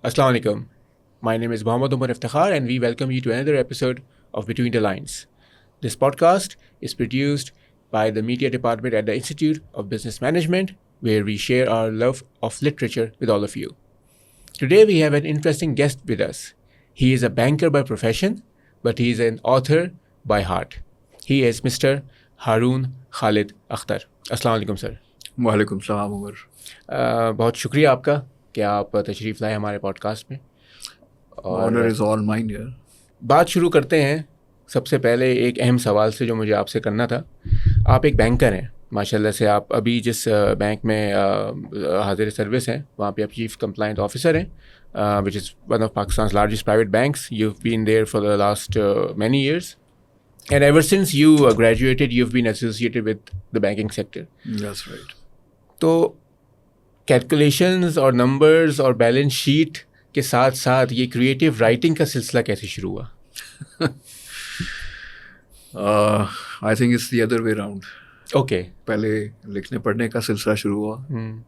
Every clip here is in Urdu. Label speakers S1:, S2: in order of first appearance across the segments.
S1: Assalamu alaikum. My name is Mohammad Umar Iftikhar and we welcome you to another episode of Between the Lines. This podcast is produced by the media department at the Institute of Business Management, where we share our love of literature with all of you. Today we have an interesting guest with us. He is a banker by profession, but he is an author by heart. He is Mr. Haroon Khalid Akhtar. Assalamu alaikum sir.
S2: وعلیکم السلام عمر.
S1: بہت شکریہ آپ کا کہ آپ تشریف لائے ہمارے پوڈ کاسٹ میں.
S2: آنر از آل مائن یار.
S1: بات شروع کرتے ہیں. سب سے پہلے ایک اہم سوال سے جو مجھے آپ سے کرنا تھا. آپ ایک بینکر ہیں ماشاء اللہ سے. آپ ابھی جس بینک میں حاضر سروس ہیں وہاں پہ آپ چیف کمپلائنٹ آفیسر ہیں, وچ از ون آف پاکستان's largest private banks. You've been there for the last many years. And ever since you graduated, you've been associated with the banking sector.
S2: That's right.
S1: تو کیلکولیشنز اور نمبرز اور بیلنس شیٹ کے ساتھ ساتھ یہ کریٹیو رائٹنگ کا سلسلہ کیسے شروع ہوا؟
S2: I think it's the other way around.
S1: Okay.
S2: پہلے لکھنے پڑھنے کا سلسلہ شروع ہوا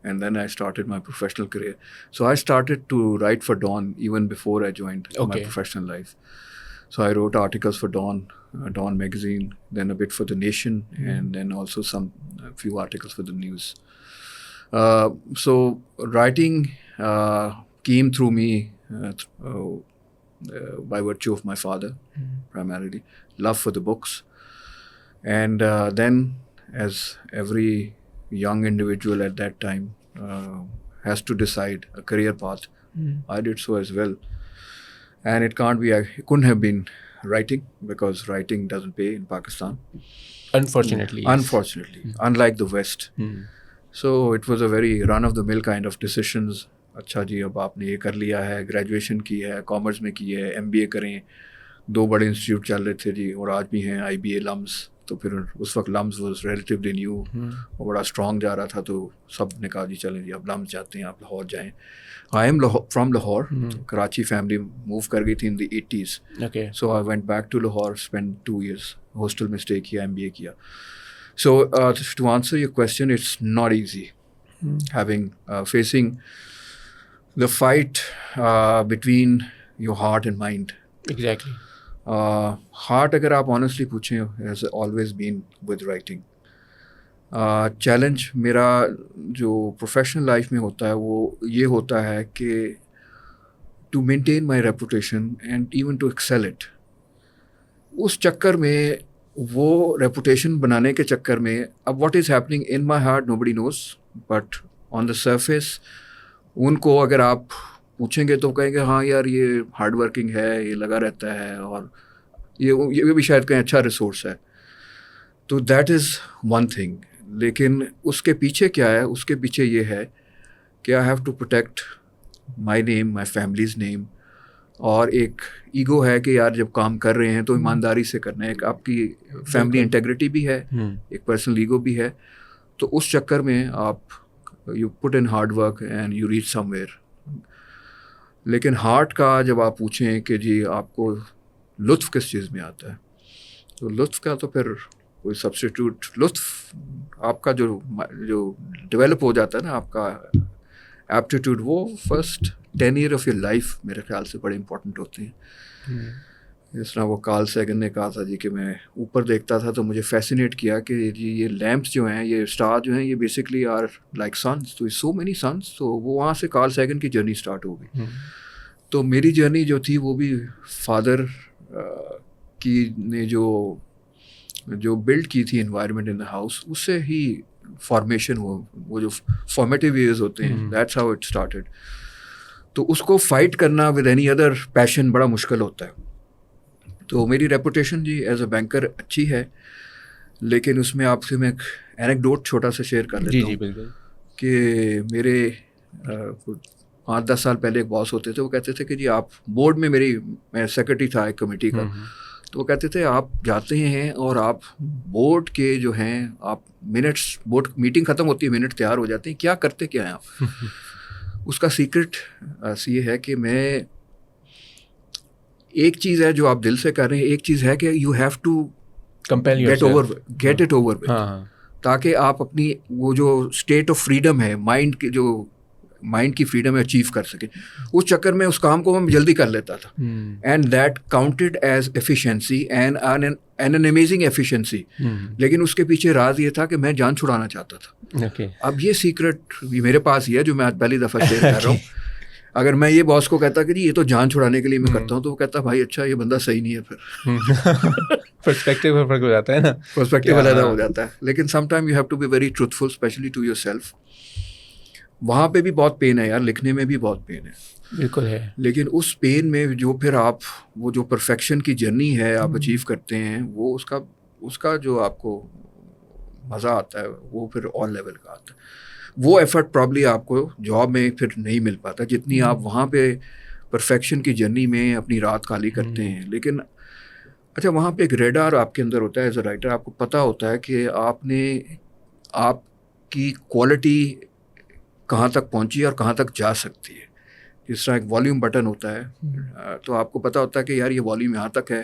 S2: and then I started my professional career. So I started to write for Dawn even before I joined my professional life. So I wrote articles for Dawn magazine, then a bit for The Nation, and then also a few articles for the news. So writing came through me by virtue of my father, primarily love for the books, and then as every young individual at that time has to decide a career path, I did so as well. And it couldn't have been writing, because writing doesn't pay in Pakistan,
S1: unfortunately,
S2: unlike the West. So it was a very run of the mill kind of decisions. اچھا جی اب آپ نے یہ کر لیا ہے, گریجویشن کی ہے, کامرس میں کی ہے, MBA کریں. 2 بڑے انسٹیٹیوٹ چل رہے تھے جی, اور آج بھی ہیں IBA, لمز. تو پھر اس وقت لمز واز ریلیٹیولی نیو اور بڑا اسٹرانگ جا رہا تھا, تو سب نے کہا جی چلیں جی اب لمز جاتے ہیں, آپ لاہور جائیں. I am from Lahore. Karachi family move کر گئی تھی in the 80s. So I went back to Lahore, spend 2 years hostel میں اسٹے کیا, MBA کیا. So to answer your question, it's not easy facing the fight between your heart and mind.
S1: Exactly.
S2: Heart اگر آپ honestly پوچھیں has always been with writing. Challenge میرا جو پروفیشنل لائف میں ہوتا ہے وہ یہ ہوتا ہے کہ to maintain my reputation and even to excel it. اس چکر میں, وہ ریپوٹیشن بنانے کے چکر میں, اب what is happening in my heart nobody knows, but on the surface ان کو اگر آپ پوچھیں گے تو کہیں گے ہاں یار یہ ہارڈ ورکنگ ہے, یہ لگا رہتا ہے, اور یہ بھی شاید کہیں اچھا ریسورس ہے. تو دیٹ از ون تھنگ. لیکن اس کے پیچھے کیا ہے؟ اس کے پیچھے یہ ہے کہ I have to protect my name, my family's name, اور ایک ایگو ہے کہ یار جب کام کر رہے ہیں تو ایمانداری سے کرنا ہے. ایک آپ کی فیملی انٹیگریٹی بھی ہے, ایک پرسنل ایگو بھی ہے. تو اس چکر میں آپ you put in hard work and you reach some where. لیکن ہارٹ کا جب آپ پوچھیں کہ جی آپ کو لطف کس چیز میں آتا ہے, تو لطف کا تو پھر کوئی سبسٹیٹیوٹ, لطف آپ کا جو ڈیولپ ہو جاتا ہے نا, آپ کا ایپٹیٹیوڈ, وہ first 10 years of your life میرے خیال سے بڑے امپورٹنٹ ہوتے ہیں. جس طرح وہ کارل سیگن نے کہا تھا جی کہ میں اوپر دیکھتا تھا تو مجھے فیسینیٹ کیا کہ جی یہ لیمپس جو ہیں, یہ اسٹار جو ہیں, یہ بیسکلی آر لائک سنس, تو سو مینی سنس. تو وہ وہاں سے کارل سیگن کی جرنی اسٹارٹ ہو گئی. تو میری جرنی جو تھی وہ بھی فادر کی نے جو بلڈ کی تھی انوائرمنٹ ان دا ہاؤس, اس سے ہی فارمیشن, وہ جو فارمیٹیو ایئرز ہوتے ہیں, دیٹس ہاؤ اٹ اسٹارٹیڈ. تو اس کو فائٹ کرنا ود اینی ادر پیشن بڑا مشکل ہوتا ہے. تو میری ریپوٹیشن جی ایز اے بینکر اچھی ہے, لیکن اس میں آپ سے میں ایک اینیکڈوٹ چھوٹا سا شیئر کر لیتا ہوں کہ میرے 5-10 سال پہلے ایک باس ہوتے تھے, وہ کہتے تھے کہ جی آپ بورڈ میں, میں سیکرٹری تھا ایک کمیٹی کا, تو وہ کہتے تھے آپ جاتے ہیں اور آپ بورڈ کے جو ہیں آپ منٹس, بورڈ میٹنگ ختم ہوتی ہے, منٹ تیار ہو جاتے ہیں, کیا کرتے کیا ہیں آپ؟ اس کا سیکرٹ یہ ہے کہ میں, ایک چیز ہے جو آپ دل سے کر رہے ہیں, ایک چیز ہے کہ you have to get it over, تاکہ آپ اپنی وہ جو اسٹیٹ آف فریڈم ہے, مائنڈ کی جو مائنڈ کی فریڈم اچیو کر سکیں. اس چکر میں اس کام کو میں جلدی کر لیتا تھا, and that counted as efficiency and an amazing efficiency. لیکن اس کے پیچھے راز یہ تھا کہ میں جان چھڑانا چاہتا تھا. اب یہ سیکرٹ میرے پاس ہی ہے جو میں آج پہلی دفعہ شیئر کر رہا ہوں. اگر میں یہ باس کو کہتا کہ جی یہ تو جان چھڑانے کے لیے میں کرتا ہوں, تو وہ کہتا بھائی اچھا یہ بندہ صحیح نہیں ہے. پھر
S1: پرسپیکٹیو فرق ہو جاتا ہے نا,
S2: پرسپیکٹیو علیحدہ ہو جاتا ہے. لیکن some time you have to be very truthful especially to yourself. وہاں پہ بھی بہت پین ہے یار, لکھنے میں بھی بہت پین ہے,
S1: بالکل ہے.
S2: لیکن اس پین میں جو پھر آپ وہ جو پرفیکشن کی جرنی ہے آپ اچیو کرتے ہیں, وہ اس کا جو آپ کو مزہ آتا ہے وہ پھر اور لیول کا آتا ہے. وہ ایفرٹ پرابلی آپ کو جاب میں پھر نہیں مل پاتا جتنی آپ وہاں پہ پرفیکشن کی جرنی میں اپنی رات کالی کرتے ہیں. لیکن اچھا وہاں پہ ایک ریڈار آپ کے اندر ہوتا ہے ایز اے رائٹر. آپ کو پتہ ہوتا ہے کہ آپ کی کوالٹی کہاں تک پہنچی اور کہاں تک جا سکتی ہے. جس طرح ایک والیوم بٹن ہوتا ہے تو آپ کو پتہ ہوتا ہے کہ یار یہ والیوم یہاں تک ہے,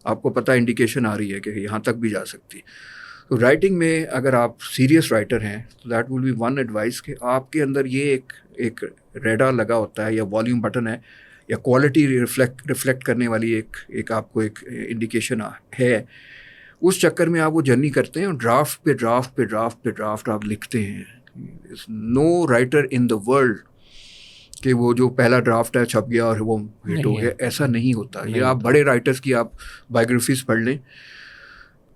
S2: آپ کو پتہ انڈیکیشن آ رہی ہے کہ یہاں تک بھی جا سکتی ہے. تو رائٹنگ میں اگر آپ سیریس رائٹر ہیں تو that will be one advice کہ آپ کے اندر یہ ایک ریڈار لگا ہوتا ہے یا والیوم بٹن ہے یا کوالٹی ریفلیکٹ کرنے والی ایک آپ کو ایک انڈیکیشن ہے. اس چکر میں آپ وہ جرنی کرتے ہیں اور ڈرافٹ پہ ڈرافٹ پہ ڈرافٹ پہ ڈرافٹ آپ لکھتے ہیں. نو رائٹر ان دا ورلڈ کہ وہ جو پہلا ڈرافٹ ہے چھپ گیا اور وہ ہٹ ہو گیا, ایسا نہیں ہوتا. یہ آپ بڑے رائٹرس کی آپ بایوگرافیز پڑھ لیں,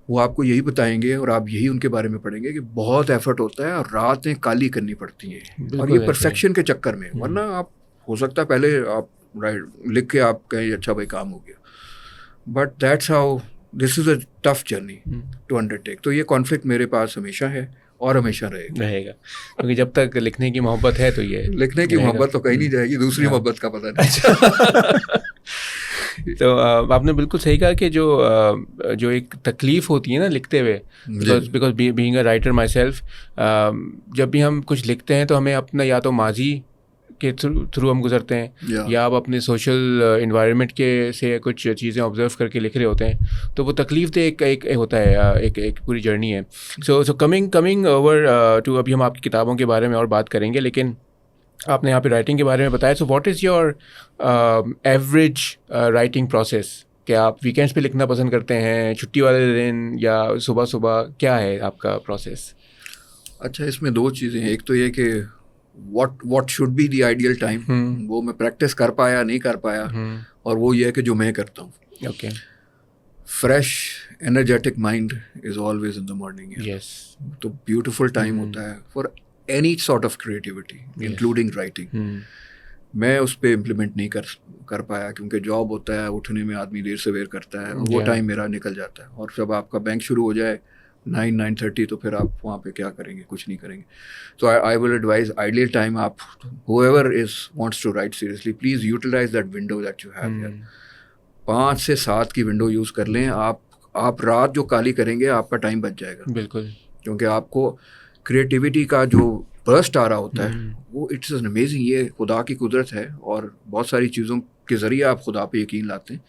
S2: وہ آپ کو یہی بتائیں گے اور آپ یہی ان کے بارے میں پڑھیں گے کہ بہت ایفرٹ ہوتا ہے اور راتیں کالی کرنی پڑتی ہیں, اور یہ پرفیکشن کے چکر میں. ورنہ آپ ہو سکتا ہے پہلے آپ لکھ کے آپ کہیں اچھا بھائی کام ہو گیا, but that's how this is a tough journey to undertake. تو یہ کانفلکٹ میرے پاس ہمیشہ ہے اور ہمیشہ رہے گا,
S1: کیونکہ جب تک لکھنے کی محبت ہے تو یہ
S2: لکھنے کی محبت تو کہیں نہیں جائے گی, دوسری محبت کا پتہ نہیں.
S1: تو آپ نے بالکل صحیح کہا کہ جو ایک تکلیف ہوتی ہے نا لکھتے ہوئے, because being a writer my self, جب بھی ہم کچھ لکھتے ہیں تو ہمیں اپنا یا تو ماضی کے تھرو ہم گزرتے ہیں یا آپ اپنے سوشل انوائرمنٹ کے سے کچھ چیزیں آبزرو کر کے لکھ رہے ہوتے ہیں, تو وہ تکلیف دہ ایک ہوتا ہے, ایک پوری جرنی ہے. سو کمنگ اوور ٹو, ابھی ہم آپ کی کتابوں کے بارے میں اور بات کریں گے, لیکن آپ نے یہاں پہ رائٹنگ کے بارے میں بتایا. So what is your average writing process? کہ آپ ویکینڈس پہ لکھنا پسند کرتے ہیں, چھٹی والے دن, یا صبح کیا ہے آپ کا پروسیس؟
S2: اچھا اس میں دو چیزیں ہیں. ایک تو یہ کہ what should be the ideal time, وہ میں پریکٹس کر پایا نہیں کر پایا, اور وہ یہ ہے کہ جو میں کرتا ہوں.
S1: Okay,
S2: fresh energetic mind is always in the morning.
S1: Yes,
S2: تو بیوٹیفل ٹائم ہوتا ہے for any sort of creativity including writing. میں اس پہ امپلیمنٹ نہیں کر پایا کیونکہ جاب ہوتا ہے, اٹھنے میں آدمی دیر سویر کرتا ہے, وہ ٹائم میرا نکل جاتا ہے. اور جب آپ کا بینک شروع ہو جائے 9-9:30 تو پھر آپ وہاں پہ کیا کریں گے, کچھ نہیں کریں گے. تو آئی ول ایڈوائز آئیڈیل ٹائم, آپ whoever wants to write seriously, please utilize that window that you have here. 5 سے 7 کی ونڈو یوز کر لیں. آپ رات جو کالی کریں گے آپ کا ٹائم بچ جائے گا.
S1: بالکل,
S2: کیونکہ آپ کو کریٹیوٹی کا جو برسٹ آ رہا ہوتا ہے وہ اٹس این امیزنگ. یہ خدا کی قدرت ہے, اور بہت ساری چیزوں کے ذریعے آپ خدا پہ یقین لاتے ہیں.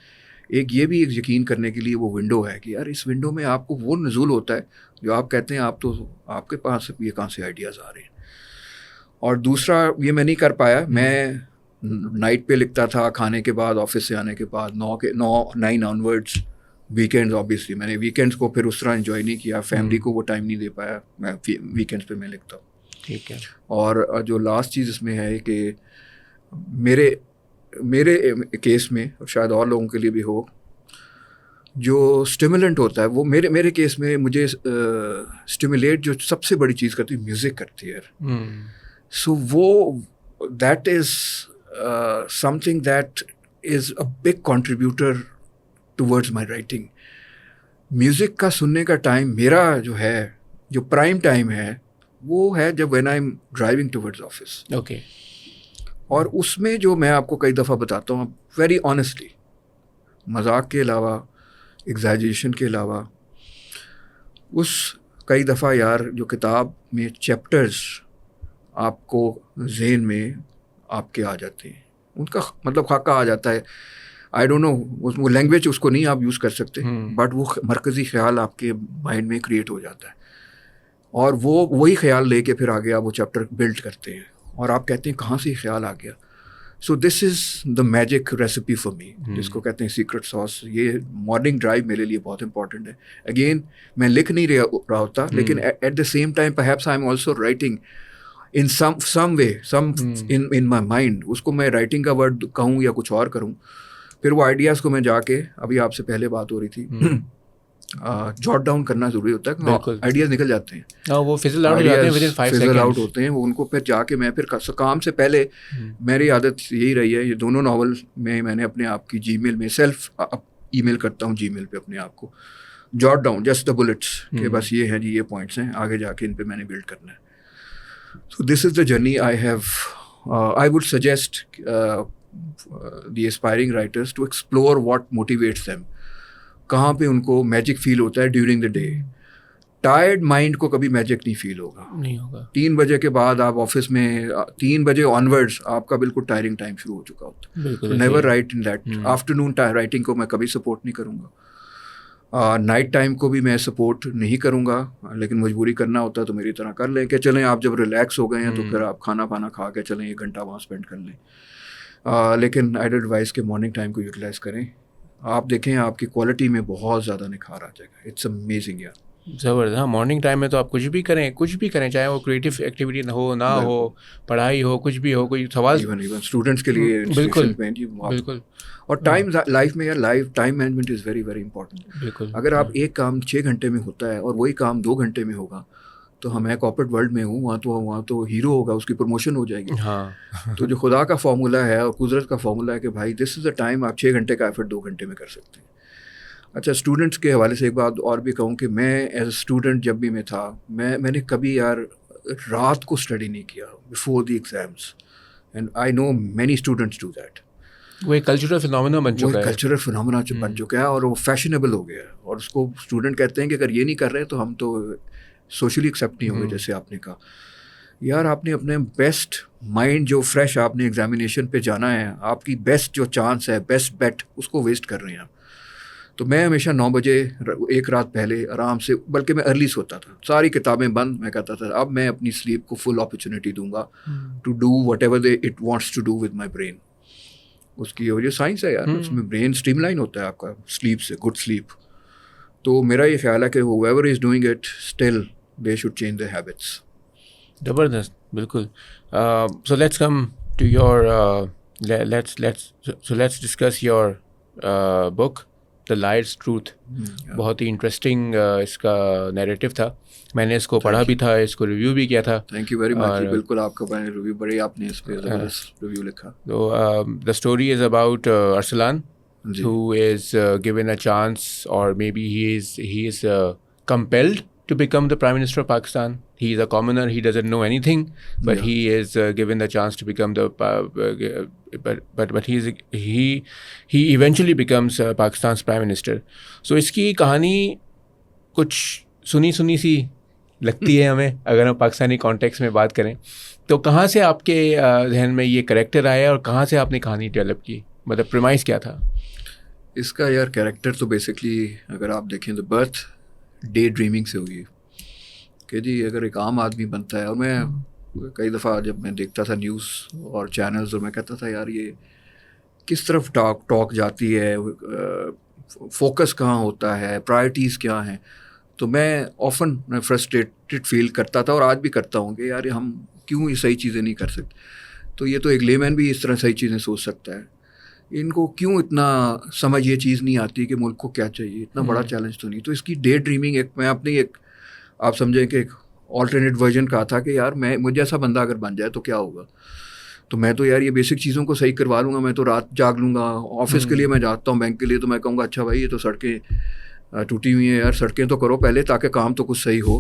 S2: ایک یہ بھی ایک یقین کرنے کے لیے وہ ونڈو ہے کہ یار اس ونڈو میں آپ کو وہ نزول ہوتا ہے جو آپ کہتے ہیں آپ کے پاس یہ کہاں سے آئیڈیاز آ رہے ہیں. اور دوسرا یہ میں نہیں کر پایا, میں نائٹ پہ لکھتا تھا, کھانے کے بعد, آفس سے آنے کے بعد, 9 آنورڈس. ویکینڈز آبویسلی میں نے ویکینڈس کو پھر اس طرح انجوائے نہیں کیا, فیملی کو وہ ٹائم نہیں دے پایا. میں ویکینڈس پہ میں لکھتا ہوں.
S1: ٹھیک ہے.
S2: اور جو لاسٹ چیز اس میں ہے کہ میرے کیس میں, اور شاید اور لوگوں کے لیے بھی ہو, جو اسٹیمولنٹ ہوتا ہے وہ میرے کیس میں مجھے اسٹیمولیٹ جو سب سے بڑی چیز کرتی ہے میوزک کرتی ہے. سو وہ that is some thing that is a big contributor towards my writing. Music کا سننے کا ٹائم میرا جو ہے, جو پرائم ٹائم ہے, وہ ہے جب when I am driving towards office.
S1: Okay.
S2: اور اس میں جو میں آپ کو کئی دفعہ بتاتا ہوں ویری آنیسٹلی, مذاق کے علاوہ, ایگزیجریشن کے علاوہ, اس کئی دفعہ یار جو کتاب میں چیپٹرز آپ کو ذہن میں آپ کے آ جاتے ہیں, ان کا مطلب خاکہ آ جاتا ہے. آئی ڈونٹ نو, وہ لینگویج اس کو نہیں آپ یوز کر سکتے, بٹ وہ مرکزی خیال آپ کے مائنڈ میں کریٹ ہو جاتا ہے, اور وہی خیال لے کے پھر آگے آپ وہ چیپٹر بلڈ کرتے ہیں. اور آپ کہتے ہیں کہاں سے یہ خیال آ گیا. So this is the magic recipe for me, جس کو کہتے ہیں سیکرٹ ساس. یہ مارننگ ڈرائیو میرے لیے بہت امپورٹنٹ ہے. اگین میں لکھ نہیں رہا ہوتا, لیکن at the same time perhaps I am also writing in some way, in my mind. اس کو میں رائٹنگ کا ورڈ کہوں یا کچھ اور کروں, پھر وہ آئیڈیاز کو میں جا کے, ابھی آپ سے پہلے بات ہو رہی تھی, جاٹ ڈاؤن کرنا ضروری ہوتا ہے. آئیڈیاز نکل جاتے ہیں,
S1: وہ فزل آؤٹ
S2: ہوتے ہیں, وہ ان کو پھر جا کے میں پھر کام سے پہلے میری عادت یہی رہی ہے. یہ دونوں ناول میں نے اپنے آپ کی جی میل میں سیلف ای میل کرتا ہوں, جی میل پہ اپنے آپ کو jot down just the bullets, کہ بس یہ ہیں جی, یہ پوائنٹس ہیں, آگے جا کے ان پہ میں نے بلڈ کرنا ہے. So this is the journey I have. I would suggest the aspiring writers to explore what motivates them, کہاں پہ ان کو میجک فیل ہوتا ہے during the day. Tired mind کو کبھی میجک نہیں فیل ہوگا. 3 بجے کے بعد آپ آفس میں 3 بجے آنورڈس آپ کا بالکل ٹائرنگ ٹائم شروع ہو چکا ہوتا ہے. Never right in that afternoon writing کو میں کبھی سپورٹ نہیں کروں گا. نائٹ ٹائم کو بھی میں سپورٹ نہیں کروں گا, لیکن مجبوری کرنا ہوتا ہے تو میری طرح کر لیں کہ چلیں آپ جب ریلیکس ہو گئے ہیں تو پھر آپ کھانا پانا کھا کے چلیں 1 گھنٹہ وہاں اسپینڈ کر لیں. لیکن آئی ایڈوائز کہ مارننگ ٹائم کو یوٹیلائز کریں. آپ دیکھیں آپ کی کوالٹی میں بہت زیادہ نکھار آ جائے گا. اٹس امیزنگ یار,
S1: زبردست. ہاں, مارننگ ٹائم میں تو آپ کچھ بھی کریں چاہے وہ کریٹیو ایکٹیویٹی ہو نہ ہو, پڑھائی ہو, کچھ بھی ہو, کوئی سوال
S2: ایون اسٹوڈنٹس کے لیے
S1: بالکل.
S2: اور ٹائم لائف میں یار time management is very very important.
S1: بالکل.
S2: اگر آپ ایک کام 6 گھنٹے میں ہوتا ہے اور وہی کام 2 گھنٹے میں ہوگا, تو میں کارپوریٹ ورلڈ میں ہوں, وہاں تو ہیرو ہوگا, اس کی پروموشن ہو جائے گی.
S1: ہاں,
S2: تو جو خدا کا فارمولہ ہے اور قدرت کا فارمولہ ہے کہ بھائی دس از اے ٹائم, آپ 6 گھنٹے کا ایفرٹ 2 گھنٹے میں کر سکتے ہیں. اچھا, اسٹوڈنٹس کے حوالے سے ایک بات اور بھی کہوں کہ میں ایز اے اسٹوڈنٹ جب بھی میں تھا, میں نے کبھی یار رات کو اسٹڈی نہیں کیا before the exams, and I know many students do that.
S1: وہ ایک کلچرل فینومینا بن چکا ہے.
S2: کلچرل فینومینا بن چکا ہے, اور وہ فیشنیبل ہو گیا ہے. اور اس کو اسٹوڈنٹ کہتے ہیں کہ اگر یہ نہیں کر رہے تو ہم تو سوشلی ایکسیپٹ نہیں ہوں گے. جیسے آپ نے کہا یار, آپ نے اپنے بیسٹ مائنڈ جو فریش آپ نے ایگزامینیشن پہ جانا ہے, آپ کی بیسٹ جو چانس ہے, بیسٹ بیٹ, اس کو ویسٹ کر رہے ہیں آپ. تو میں ہمیشہ 9 بجے 1 رات پہلے آرام سے, بلکہ میں ارلی سوتا تھا, ساری کتابیں بند. میں کہتا تھا اب میں اپنی سلیپ کو فل اپرچونیٹی دوں گا to do whatever it wants to do with my brain. اس کی وجہ سائنس ہے یار, اس میں برین اسٹریم لائن ہوتا ہے آپ کا سلیپ سے, گڈ سلیپ. تو میرا یہ خیال ہے کہ whoever is doing it still they should change their habits.
S1: زبردست, بالکل. So let's come to your let's discuss your book The Liar's Truth. بہت ہی انٹرسٹنگ اس کا نیریٹو تھا. میں نے اس کو پڑھا بھی تھا, اس کو ریویو بھی کیا تھا.
S2: Thank you very much. بالکل آپ کا ریویو بڑے, آپ نے اس پہ زبردست ریویو لکھا.
S1: تو the story is about Arsalan, who is given a chance, or maybe he is compelled to become the Prime Minister of Pakistan. He is a commoner, he doesn't know anything, but he is given the chance to become the but he eventually becomes Pakistan's Prime Minister. So اس کی کہانی کچھ سنی سی لگتی ہے ہمیں, اگر ہم پاکستانی کانٹیکس میں بات کریں. تو کہاں سے آپ کے ذہن میں یہ کریکٹر آیا, اور کہاں سے آپ نے کہانی ڈیولپ کی, مطلب پریمائز کیا تھا
S2: اس کا؟ یار کریکٹر تو بیسکلی اگر آپ دیکھیں تو برتھ ڈے ڈریمنگ سے ہوئی کہ جی اگر ایک عام آدمی بنتا ہے. اور میں کئی دفعہ جب میں دیکھتا تھا نیوز اور چینلز, اور میں کہتا تھا یار یہ کس طرف ٹاک جاتی ہے, فوکس کہاں ہوتا ہے, پرائرٹیز کیا ہیں. تو میں آفن فرسٹریٹڈ فیل کرتا تھا, اور آج بھی کرتا ہوں کہ یار ہم کیوں یہ صحیح چیزیں نہیں کر سکتے. تو یہ تو ایک لے مین بھی اس طرح صحیح چیزیں سوچ سکتا ہے. ان کو کیوں اتنا سمجھ یہ چیز نہیں آتی کہ ملک کو کیا چاہیے, اتنا بڑا چیلنج تو نہیں. تو اس کی ڈے ڈریمنگ ایک میں اپنی ایک آپ سمجھیں کہ ایک آلٹرنیٹ ورژن کہا تھا کہ یار مجھ جیسا بندہ اگر بن جائے تو کیا ہوگا. تو میں تو یار یہ بیسک چیزوں کو صحیح کروا لوں گا, میں تو رات جاگ لوں گا. آفس کے لیے میں جاتا ہوں, بینک کے لیے, تو میں کہوں گا اچھا بھائی یہ تو سڑکیں ٹوٹی ہوئی ہیں یار, سڑکیں تو کرو پہلے تاکہ کام تو کچھ صحیح ہو.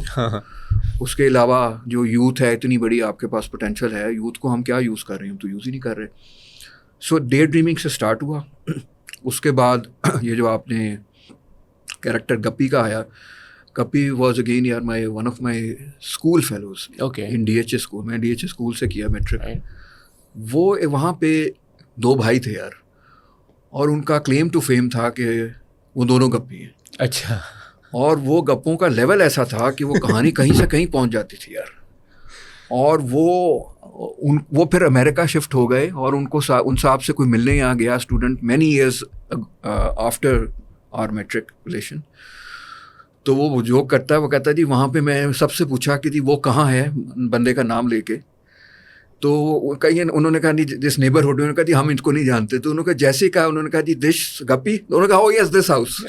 S2: اس کے علاوہ جو یوتھ ہے, اتنی بڑی آپ کے پاس پوٹینشیل ہے, یوتھ کو ہم کیا یوز کر رہے ہیں, ہم تو یوز ہی نہیں کر رہے. سو ڈے ڈریمنگ سے اسٹارٹ ہوا. اس کے بعد یہ جو آپ نے کیریکٹر گپی کا آیا, گپی واز اگین یار one of my school fellows in D H A school. میں ڈی ایچ اے اسکول سے کیا میٹرک. وہ وہاں پہ 2 بھائی تھے یار, اور ان کا کلیم ٹو فیم تھا کہ وہ دونوں گپی ہیں.
S1: اچھا.
S2: اور وہ گپوں کا لیول ایسا تھا کہ وہ کہانی کہیں سے کہیں پہنچ جاتی تھی یار. اور وہ پھر امریکہ شفٹ ہو گئے اور ان صاحب سے کوئی ملنے یہاں گیا student many years after our matriculation. تو وہ جوک کرتا ہے, وہ کہتا ہے جی وہاں پہ میں سب سے پوچھا کہ جی وہ کہاں ہے بندے کا نام لے کے. تو کہیں انہوں نے کہا نہیں دس نیبرہڈ, انہوں نے کہا جی ہم ان کو نہیں جانتے. تو انہوں نے کہا جیسے کہا, انہوں نے کہا جی دش گپی, انہوں نے کہا او یس دس ہاؤس.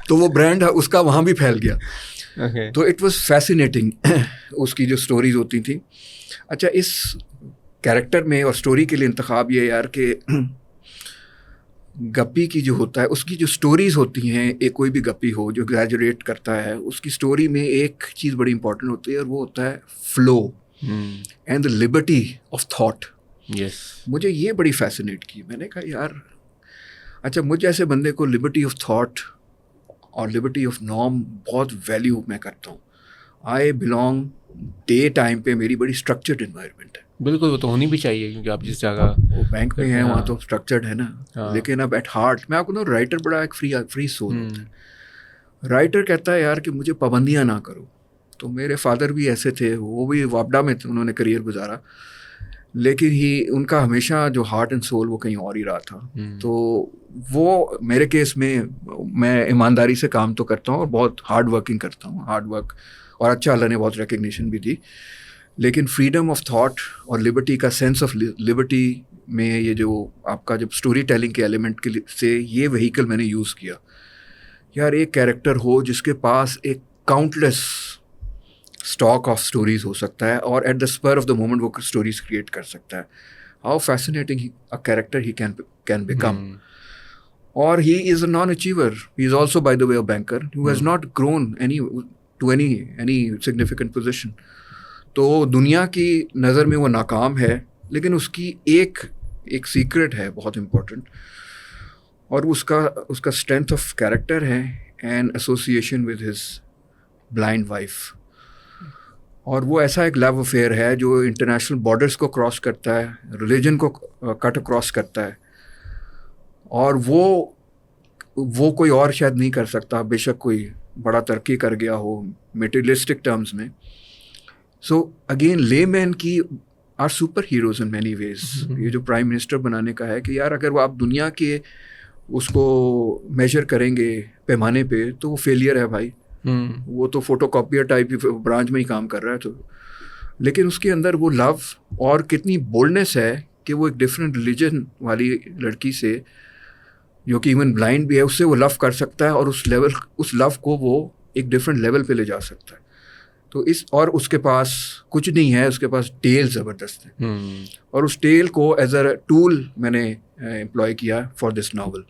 S2: تو وہ برانڈ اس کا وہاں بھی پھیل گیا. تو اٹ واز فیسینیٹنگ اس کی جو اسٹوریز ہوتی تھیں. اچھا اس کیریکٹر میں اور اسٹوری کے لیے انتخاب یہ یار کہ گپی کی جو ہوتا ہے اس کی جو اسٹوریز ہوتی ہیں, ایک کوئی بھی گپی ہو جو گریجویٹ کرتا ہے اس کی اسٹوری میں ایک چیز بڑی امپورٹنٹ ہوتی ہے اور وہ ہوتا ہے flow and the liberty of thought. مجھے یہ بڑی فیسینیٹ کی. میں نے کہا یار اچھا مجھ ایسے بندے کو لبرٹی آف تھاٹ اور لبرٹی آف نارم بہت ویلیو میں کرتا ہوں. آئی بلانگ ڈے ٹائم پہ میری بڑی اسٹرکچرڈ انوائرمنٹ ہے.
S1: بالکل, وہ تو ہونی بھی چاہیے کیونکہ آپ جس جگہ
S2: وہ بینک میں ہیں وہاں تو اسٹرکچرڈ ہے نا. لیکن اب ایٹ ہارٹ میں آپ کو رائٹر بڑا ایک فری سول ہوتا ہے. رائٹر کہتا ہے یار کہ مجھے پابندیاں نہ کرو. تو میرے فادر بھی ایسے تھے, وہ بھی وابڈا میں انہوں نے کریئر گزارا, لیکن ان کا ہمیشہ جو ہارٹ اینڈ سول وہ کہیں اور ہی رہا تھا. تو وہ میرے کیس میں ایمانداری سے کام تو کرتا ہوں اور بہت ہارڈ ورکنگ کرتا ہوں, ہارڈ ورک, اور اچھا اللہ نے بہت ریکگنیشن بھی دی. لیکن فریڈم آف تھاٹ اور لبرٹی کا سینس آف لبرٹی میں یہ جو آپ کا جب اسٹوری ٹیلنگ کے ایلیمنٹ کے سے یہ وہیکل میں نے یوز کیا. یار ایک کیریکٹر ہو جس کے پاس ایک کاؤنٹلیس اسٹاک آف اسٹوریز ہو سکتا ہے اور at the spur of the moment وہ اسٹوریز کریٹ کر سکتا ہے. How fascinating a character he can become. اور he is a non achiever, he is also by the way of banker who has not grown to any significant position. تو دنیا کی نظر میں وہ ناکام ہے, لیکن اس کی ایک سیکرٹ ہے بہت امپورٹنٹ, اور اس کا اسٹرینتھ آف کیریکٹر ہے and association with his blind wife. اور وہ ایسا ایک لو افیئر ہے جو انٹرنیشنل بارڈرس کو کراس کرتا ہے, ریلیجن کو کٹ کراس کرتا ہے, اور وہ کوئی اور شاید نہیں کر سکتا, بے شک کوئی بڑا ترقی کر گیا ہو میٹیریلسٹک ٹرمز میں. سو اگین لے مین کی are super heroes in many ways. یہ جو پرائم منسٹر بنانے کا ہے کہ یار اگر وہ آپ دنیا کے اس کو میجر کریں گے پیمانے پہ تو وہ فیلئر ہے بھائی. وہ تو فوٹو کاپیئر ٹائپ برانچ میں ہی کام کر رہا ہے. تو لیکن اس کے اندر وہ لو اور کتنی بولڈنس ہے کہ وہ ایک ڈفرینٹ ریلیجن والی لڑکی سے جو کہ ایون بلائنڈ بھی ہے اس سے وہ لو کر سکتا ہے, اور اس لو کو وہ ایک ڈفرینٹ لیول پہ لے جا سکتا ہے. تو اور اس کے پاس کچھ نہیں ہے, اس کے پاس ٹیل زبردست ہے, اور اس ٹیل کو ایز اے ٹول میں نے امپلائی کیا فار دس ناول.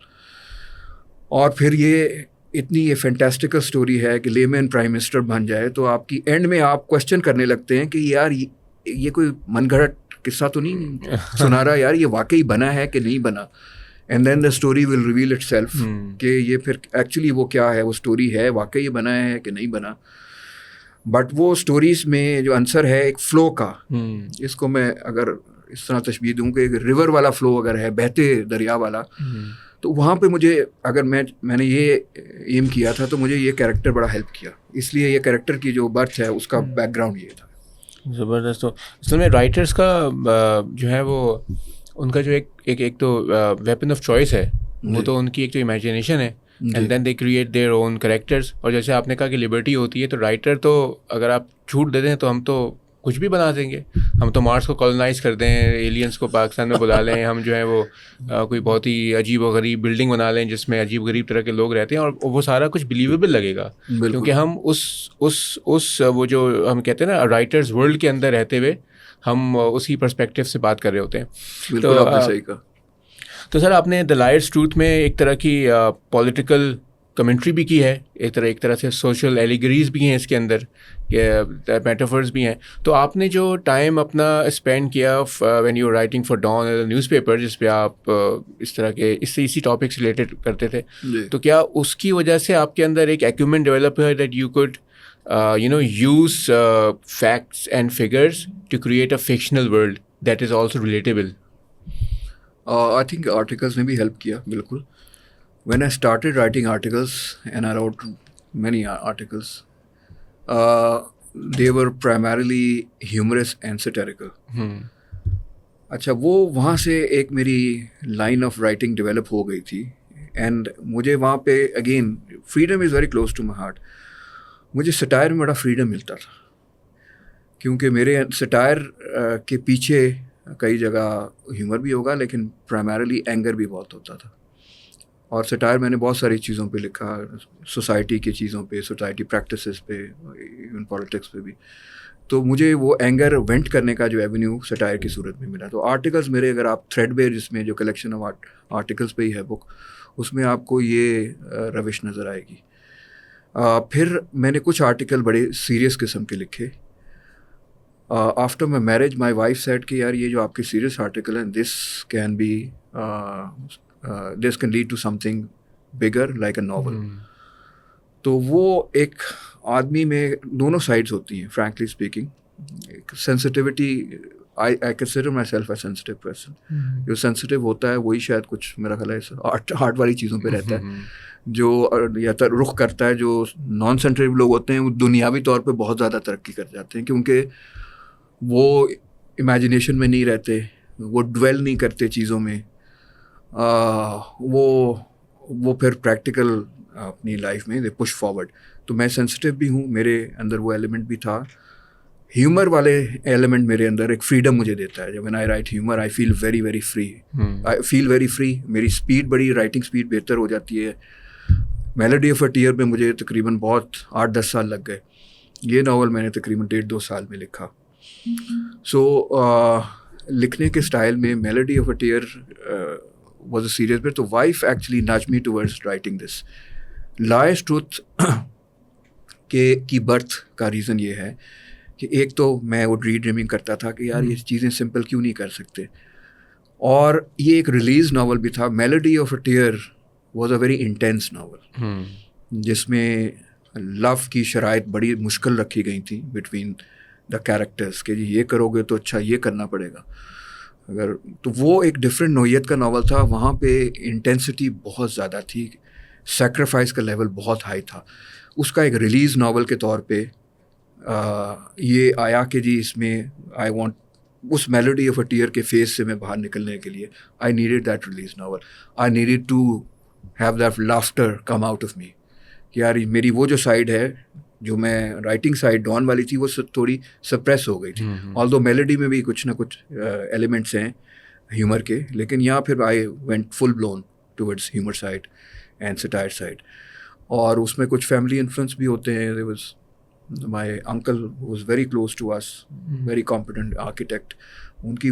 S2: اور پھر یہ فینٹاسٹیکل اسٹوری ہے کہ لے مین پرائم منسٹر بن جائے تو آپ کی اینڈ میں آپ کوشچن کرنے لگتے ہیں کہ یار یہ کوئی من گھڑت قصہ تو نہیں سنا رہا, یار یہ واقعی بنا ہے کہ نہیں بنا. And then the story will reveal itself کہ یہ پھر ایکچولی وہ کیا ہے, وہ اسٹوری ہے واقعی بنا ہے کہ نہیں بنا. بٹ وہ اسٹوریز میں جو آنسر ہے ایک فلو کا, اس کو میں اگر اس طرح تشبیہ دوں کہ ایک ریور والا فلو اگر ہے, بہتے دریا والا, تو وہاں پہ مجھے اگر میں نے یہ ایم کیا تھا تو مجھے یہ کیریکٹر بڑا ہیلپ کیا. اس لیے یہ کیریکٹر کی جو برتھ ہے اس کا بیک گراؤنڈ یہ تھا.
S1: زبردست. تو اصل میں رائٹرس کا جو ہے وہ ان کا جو ایک تو ویپن آف چوائس ہے, وہ تو ان کی ایک تو امیجنیشن ہے, and then they create their own characters. اور جیسے آپ نے کہا کہ لبرٹی ہوتی ہے, تو رائٹر تو اگر آپ چھوٹ دے دیں تو ہم تو کچھ بھی بنا دیں گے. ہم تو مارس کو کالونائز کر دیں, ایلینس کو پاکستان میں بلا لیں, ہم جو ہے وہ کوئی بہت ہی عجیب و غریب بلڈنگ بنا لیں جس میں عجیب غریب طرح کے لوگ رہتے ہیں, اور وہ سارا کچھ بلیویبل لگے گا, کیونکہ ہم اس وہ جو ہم کہتے ہیں نا رائٹرز ورلڈ کے اندر رہتے ہوئے ہم اسی پرسپیکٹیو سے بات کر رہے ہوتے ہیں.
S2: تو آپ نے صحیح کہا.
S1: تو سر آپ نے دا لائرز ٹروتھ میں ایک طرح کی پولیٹیکل کمنٹری بھی کی ہے, ایک طرح سے سوشل ایلیگریز بھی ہیں اس کے اندر, میٹافرز بھی ہیں. تو آپ نے جو ٹائم اپنا اسپینڈ کیا when you writing for Dawn newspaper, جس پہ آپ اس طرح کے اسی ٹاپک سے ریلیٹڈ کرتے تھے, تو کیا اس کی وجہ سے آپ کے اندر ایک ایکومنٹ ڈیولپ ہے that you could use facts and figures to create a fictional world that is also relatable?
S2: I think articles نے بھی help کیا, بالکل. When I started writing articles, and I wrote many articles, they were primarily humorous and satirical. اچھا وہ وہاں سے ایک میری لائن آف رائٹنگ ڈیولپ ہو گئی تھی اینڈ مجھے وہاں پہ again freedom is very close to my heart. مجھے سٹائر میں بڑا فریڈم ملتا تھا کیونکہ میرے سٹائر کے پیچھے کئی جگہ ہیومر بھی ہوگا لیکن پرائمرلی اینگر بھی بہت ہوتا تھا. اور سٹائر میں نے بہت ساری چیزوں پہ لکھا, سوسائٹی کی چیزوں پہ, سوسائٹی پریکٹسز پہ, ایون پالیٹکس پہ بھی. تو مجھے وہ اینگر وینٹ کرنے کا جو ایونیو سٹائر کی صورت میں ملا. تو آرٹیکلس میرے, اگر آپ تھریڈ بیئر جس میں جو کلیکشن آف آرٹیکلس پہ ہی ہے بک, اس میں آپ کو یہ روش نظر آئے گی. پھر میں نے کچھ آرٹیکل بڑے سیریس قسم کے لکھے. After my marriage my wife said کہ یار یہ جو آپ کے سیریس آرٹیکل ہیں this can lead to something bigger like a novel. تو وہ ایک آدمی میں دونوں سائڈز ہوتی ہیں frankly speaking. Sensitivity, I consider myself a sensitive person. جو سینسٹیو ہوتا ہے وہی شاید کچھ میرا خیال ہے ہارٹ والی چیزوں پہ رہتا ہے. جو یا رخ کرتا ہے, جو نان سینسٹیو لوگ ہوتے ہیں وہ دنیاوی طور پہ بہت زیادہ ترقی کر جاتے ہیں کیونکہ وہ امیجنیشن میں نہیں رہتے, وہ ڈویل نہیں کرتے چیزوں میں, وہ پھر پریکٹیکل اپنی لائف میں دے پش فارورڈ. تو میں سینسٹیو بھی ہوں, میرے اندر وہ ایلیمنٹ بھی تھا. ہیومر والے ایلیمنٹ میرے اندر ایک فریڈم مجھے دیتا ہے. جب when I write humour I feel very very free, I feel very free. میری اسپیڈ بڑی, رائٹنگ اسپیڈ بہتر ہو جاتی ہے. میلوڈی آف اے ٹیئر میں مجھے تقریباً بہت 8-10 سال لگ گئے. یہ ناول میں نے تقریباً 1.5-2 سال میں لکھا. سو لکھنے کے اسٹائل میں melody of a tear was a serious bit. تو wife actually nudge me towards writing this. Lies truth کی برتھ کا ریزن یہ ہے کہ ایک تو میں وہ ڈری ڈریمنگ کرتا تھا کہ یار یہ چیزیں سمپل کیوں نہیں کر سکتے, اور یہ ایک ریلیز ناول بھی تھا. Melody of a tear was a very intense novel جس میں لو کی شرائط بڑی مشکل رکھی گئی تھیں بٹوین دا کیریکٹرس کہ جی یہ کرو گے تو اچھا یہ کرنا پڑے گا اگر. تو وہ ایک ڈفرینٹ نوعیت کا ناول تھا. وہاں پہ انٹینسٹی بہت زیادہ تھی, سیکریفائس کا لیول بہت ہائی تھا. اس کا ایک ریلیز ناول کے طور پہ یہ آیا کہ جی اس میں آئی وانٹ اس میلوڈی آف اے ٹیئر کے فیس سے میں باہر نکلنے کے لیے I needed that release novel. I needed to have that laughter come out of me کہ یار میری وہ جو سائڈ ہے, جو میں رائٹنگ سائڈ ڈان والی تھی, وہ تھوڑی سپریس ہو گئی تھی. آلدو میلوڈی میں بھی کچھ نہ کچھ ایلیمنٹس ہیں ہیومر کے, لیکن یہاں پھر I went full blown towards humour side and satire side. اور اس میں کچھ فیملی انفلوئنس بھی ہوتے ہیں. there was my uncle was very close to us, very competent architect. ان کی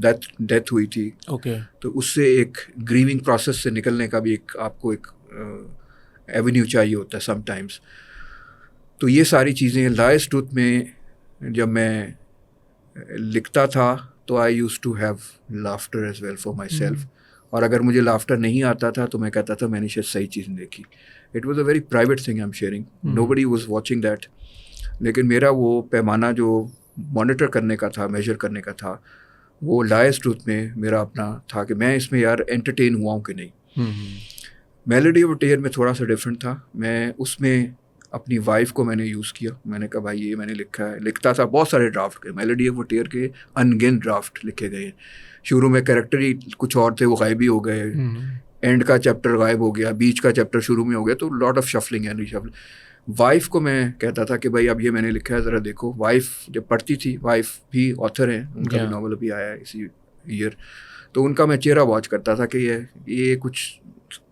S2: ڈیتھ ہوئی تھی. تو اس سے ایک گریونگ پروسیس سے نکلنے کا بھی ایک آپ کو ایک ایونیو چاہیے ہوتا ہے سم ٹائمس. تو یہ ساری چیزیں لائز ٹروتھ میں جب میں لکھتا تھا تو I used to have laughter as well for myself. اور اگر مجھے لافٹر نہیں آتا تھا تو میں کہتا تھا میں نے شاید صحیح چیز نہیں دیکھی. It was a very private thing I am sharing, nobody was watching that. لیکن میرا وہ پیمانہ جو مانیٹر کرنے کا تھا, میجر کرنے کا تھا, وہ لائز ٹروتھ میں میرا اپنا تھا کہ میں اس میں یار انٹرٹین ہوا ہوں کہ نہیں. میلوڈی آف اے ٹیئر میں تھوڑا سا ڈفرینٹ تھا. میں اس میں اپنی وائف کو میں نے یوز کیا. میں نے کہا بھائی یہ میں نے لکھا ہے, لکھتا تھا بہت سارے ڈرافٹ کے. میلوڈی آف اے ٹیئر کے انگن ڈرافٹ لکھے گئے ہیں. شروع میں کریکٹر ہی کچھ اور تھے, وہ غائب ہی ہو گئے. اینڈ کا چیپٹر غائب ہو گیا, بیچ کا چیپٹر شروع میں ہو گیا. تو لاٹ آف شفلنگ ہے, ری شفل. وائف کو میں کہتا تھا کہ بھائی اب یہ میں نے لکھا ہے ذرا دیکھو. وائف جب پڑھتی تھی, وائف بھی آتھر ہیں, ان کا بھی ناول ابھی آیا ہے اسی ایئر. تو ان کا میں چہرہ واچ کرتا تھا کہ یہ کچھ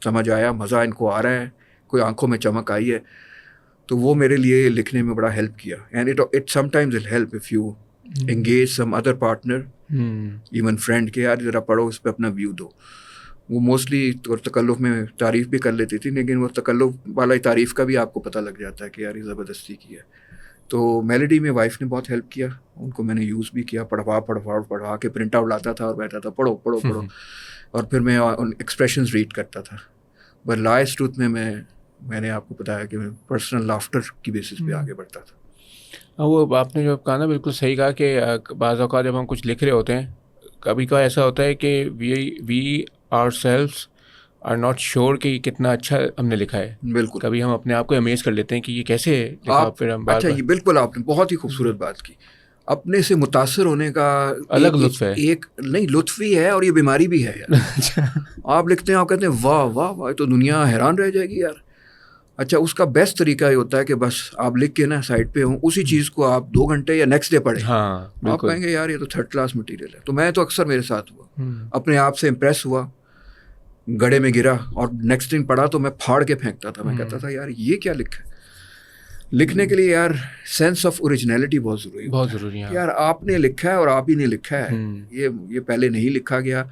S2: سمجھ آیا, مزہ ان کو آ رہا ہے, کوئی آنکھوں میں چمک آئی ہے. تو وہ میرے لیے لکھنے میں بڑا ہیلپ کیا. And it some times will help if you engage some other partner, even friend, کہ یار ذرا پڑھو, اس پہ اپنا ویو دو. وہ موسٹلی تکلف میں تعریف بھی کر لیتی تھی, لیکن وہ تکلف والا تعریف کا بھی آپ کو پتہ لگ جاتا ہے کہ یار یہ زبردستی کی ہے. تو میلوڈی میں وائف نے بہت ہیلپ کیا. ان کو میں نے یوز بھی کیا, پڑھوا کے پرنٹ آؤٹ لاتا تھا اور بیٹھا تھا پڑھو. اور پھر میں ایکسپریشنز ریڈ کرتا تھا. بٹ لائز ٹروتھ میں نے آپ کو بتایا کہ میں پرسنل لافٹر کی بیسس پہ آگے بڑھتا تھا.
S1: وہ آپ نے جو کہا نا بالکل صحیح کہا کہ بعض اوقات جب ہم کچھ لکھ رہے ہوتے ہیں, کبھی کبھار ایسا ہوتا ہے کہ we are selves are not sure کہ یہ کتنا اچھا ہم نے لکھا ہے.
S2: بالکل.
S1: کبھی ہم اپنے آپ کو امیز کر لیتے ہیں کہ یہ کیسے لکھا. پھر ہم
S2: اچھا یہ بالکل آپ نے بہت ہی خوبصورت بات کی. اپنے سے متاثر ہونے کا
S1: الگ لطف ہے.
S2: ایک نہیں لطف بھی ہے اور یہ بیماری بھی ہے یار. آپ لکھتے ہیں آپ کہتے ہیں واہ واہ واہ تو دنیا حیران رہ جائے گی یار. اچھا اس کا بیسٹ طریقہ یہ ہوتا ہے کہ بس آپ لکھ کے نا سائٹ پہ ہوں اسی چیز کو آپ 2 گھنٹے یا نیکسٹ ڈے پڑھیں.
S1: ہاں
S2: آپ کہیں گے یار یہ تو 3rd کلاس مٹیریل ہے. تو میں تو اکثر میرے ساتھ ہوا, اپنے آپ سے امپریس ہوا, گڑھے میں گرا اور نیکسٹ دن پڑھا تو میں پھاڑ کے پھینکتا تھا. میں کہتا تھا یار یہ کیا لکھا ہے. لکھنے کے لیے یار سینس آف اوریجنلٹی بہت ضروری ہے.
S1: بہت ضروری ہے
S2: یار آپ نے لکھا ہے اور آپ ہی نے لکھا ہے. یہ پہلے نہیں لکھا گیا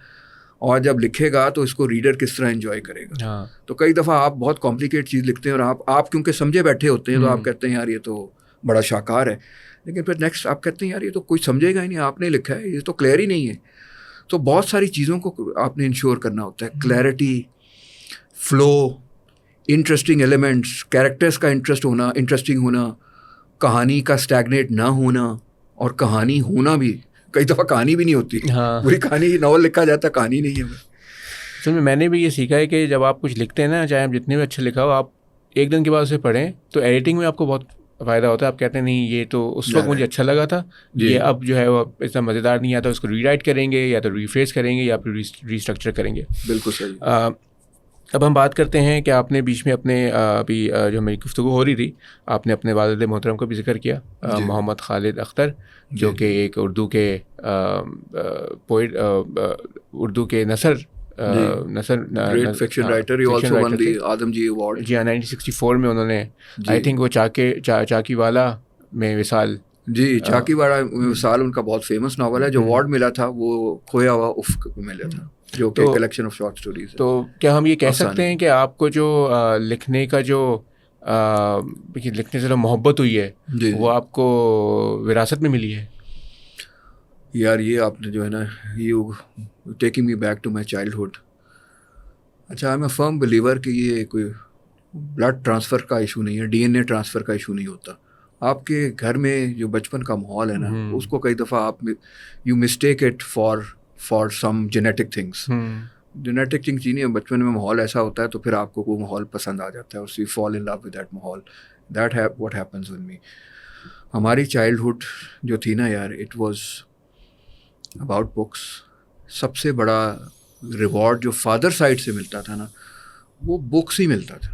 S2: اور جب لکھے گا تو اس کو ریڈر کس طرح انجوائے کرے گا. تو کئی دفعہ آپ بہت کمپلیکیٹ چیز لکھتے ہیں اور آپ کیونکہ سمجھے بیٹھے ہوتے ہیں تو آپ کہتے ہیں یار یہ تو بڑا شاہکار ہے. لیکن پھر نیکسٹ آپ کہتے ہیں یار یہ تو کوئی سمجھے گا ہی نہیں, آپ نے لکھا ہے, یہ تو کلیئر ہی نہیں ہے. تو بہت ساری چیزوں کو آپ نے انشور کرنا ہوتا ہے. Clarity, flu, interesting elements, characters کا انٹرسٹنگ ہونا, کہانی کا اسٹیگنیٹ نہ ہونا, اور کہانی ہونا بھی. کئی دفعہ کہانی بھی نہیں ہوتی. پوری کہانی ناول لکھا جاتا ہے, کہانی نہیں ہے.
S1: اصل میں نے بھی یہ سیکھا ہے کہ جب آپ کچھ لکھتے ہیں نا, چاہے آپ جتنے بھی اچھا لکھا ہو, آپ ایک دن کے بعد اسے پڑھیں تو ایڈیٹنگ میں آپ کو بہت فائدہ ہوتا ہے. آپ کہتے ہیں نہیں یہ تو اس وقت مجھے اچھا لگا تھا, یہ اب جو ہے وہ اتنا مزیدار نہیں آتا, اس کو ری رائٹ کریں گے یا تو ریفریز کریں گے یا پھر ریسٹرکچر کریں گے.
S2: بالکل صحیح.
S1: اب ہم بات کرتے ہیں کہ آپ نے بیچ میں اپنے ابھی جو ہمیری گفتگو ہو رئی تھی, آپ نے اپنے والد محترم کا بھی ذکر کیا, محمد خالد اختر, جو کہ ایک اردو کے پوئٹ, اردو کے نثر
S2: great fiction writer. He also won the Adamjee award.
S1: جی ہاں, 1964 میں انہوں نے آئی تھنک وہ چاکی والا میں وصال.
S2: جی چاکی والا وصال ان کا بہت فیمس ناول ہے. جو ایوارڈ ملا تھا وہ کھویا ہوا افق کو ملا تھا, جو کہ کلیکشن آف شارٹ اسٹوریز ہے.
S1: تو کیا ہم یہ کہہ سکتے ہیں کہ آپ کو جو لکھنے کا جو لکھنے سے جو محبت ہوئی ہے وہ آپ کو وراثت میں ملی ہے؟
S2: یار یہ آپ نے جو ہے نا, you taking me back to my childhood. اچھا I am a firm believer کہ یہ کوئی بلڈ ٹرانسفر کا ایشو نہیں ہے, ڈی این اے ٹرانسفر کا ایشو نہیں ہوتا. آپ کے گھر میں جو بچپن کا ماحول ہے نا, اس کو کئی دفعہ آپ you mistake it for some genetic things. Genetic things ہی نہیں, بچپن میں ماحول ایسا ہوتا ہے تو پھر آپ کو وہ ماحول پسند آ جاتا ہے, اور you fall in love with that ماحول. That what happens with me. ہماری چائلڈہڈ جو تھی نا یار, اٹ واز اباؤٹ بکس. سب سے بڑا ریوارڈ جو فادر سائڈ سے ملتا تھا نا, وہ بکس ہی ملتا تھا.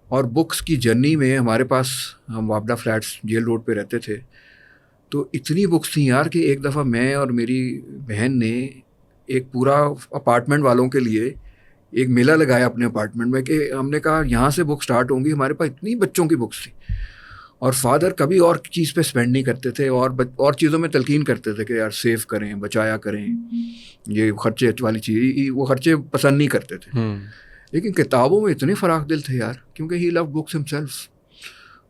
S2: اور بکس کی جرنی میں ہمارے پاس, ہم وابڈا فلیٹس جیل روڈ پہ رہتے تھے, تو اتنی بکس تھیں یار کہ ایک دفعہ میں اور میری بہن نے ایک پورا اپارٹمنٹ والوں کے لیے ایک میلہ لگایا اپنے اپارٹمنٹ میں, کہ ہم نے کہا یہاں سے بک سٹارٹ ہوں گی. ہمارے پاس اتنی بچوں کی بکس تھیں, اور فادر کبھی اور چیز پہ اسپینڈ نہیں کرتے تھے, اور چیزوں میں تلقین کرتے تھے کہ یار سیو کریں, بچایا کریں, یہ خرچے والی چیز, وہ خرچے پسند نہیں کرتے تھے. لیکن کتابوں میں اتنے فراخ دل تھے یار, کیونکہ ہی لو بکس ہمسیلف.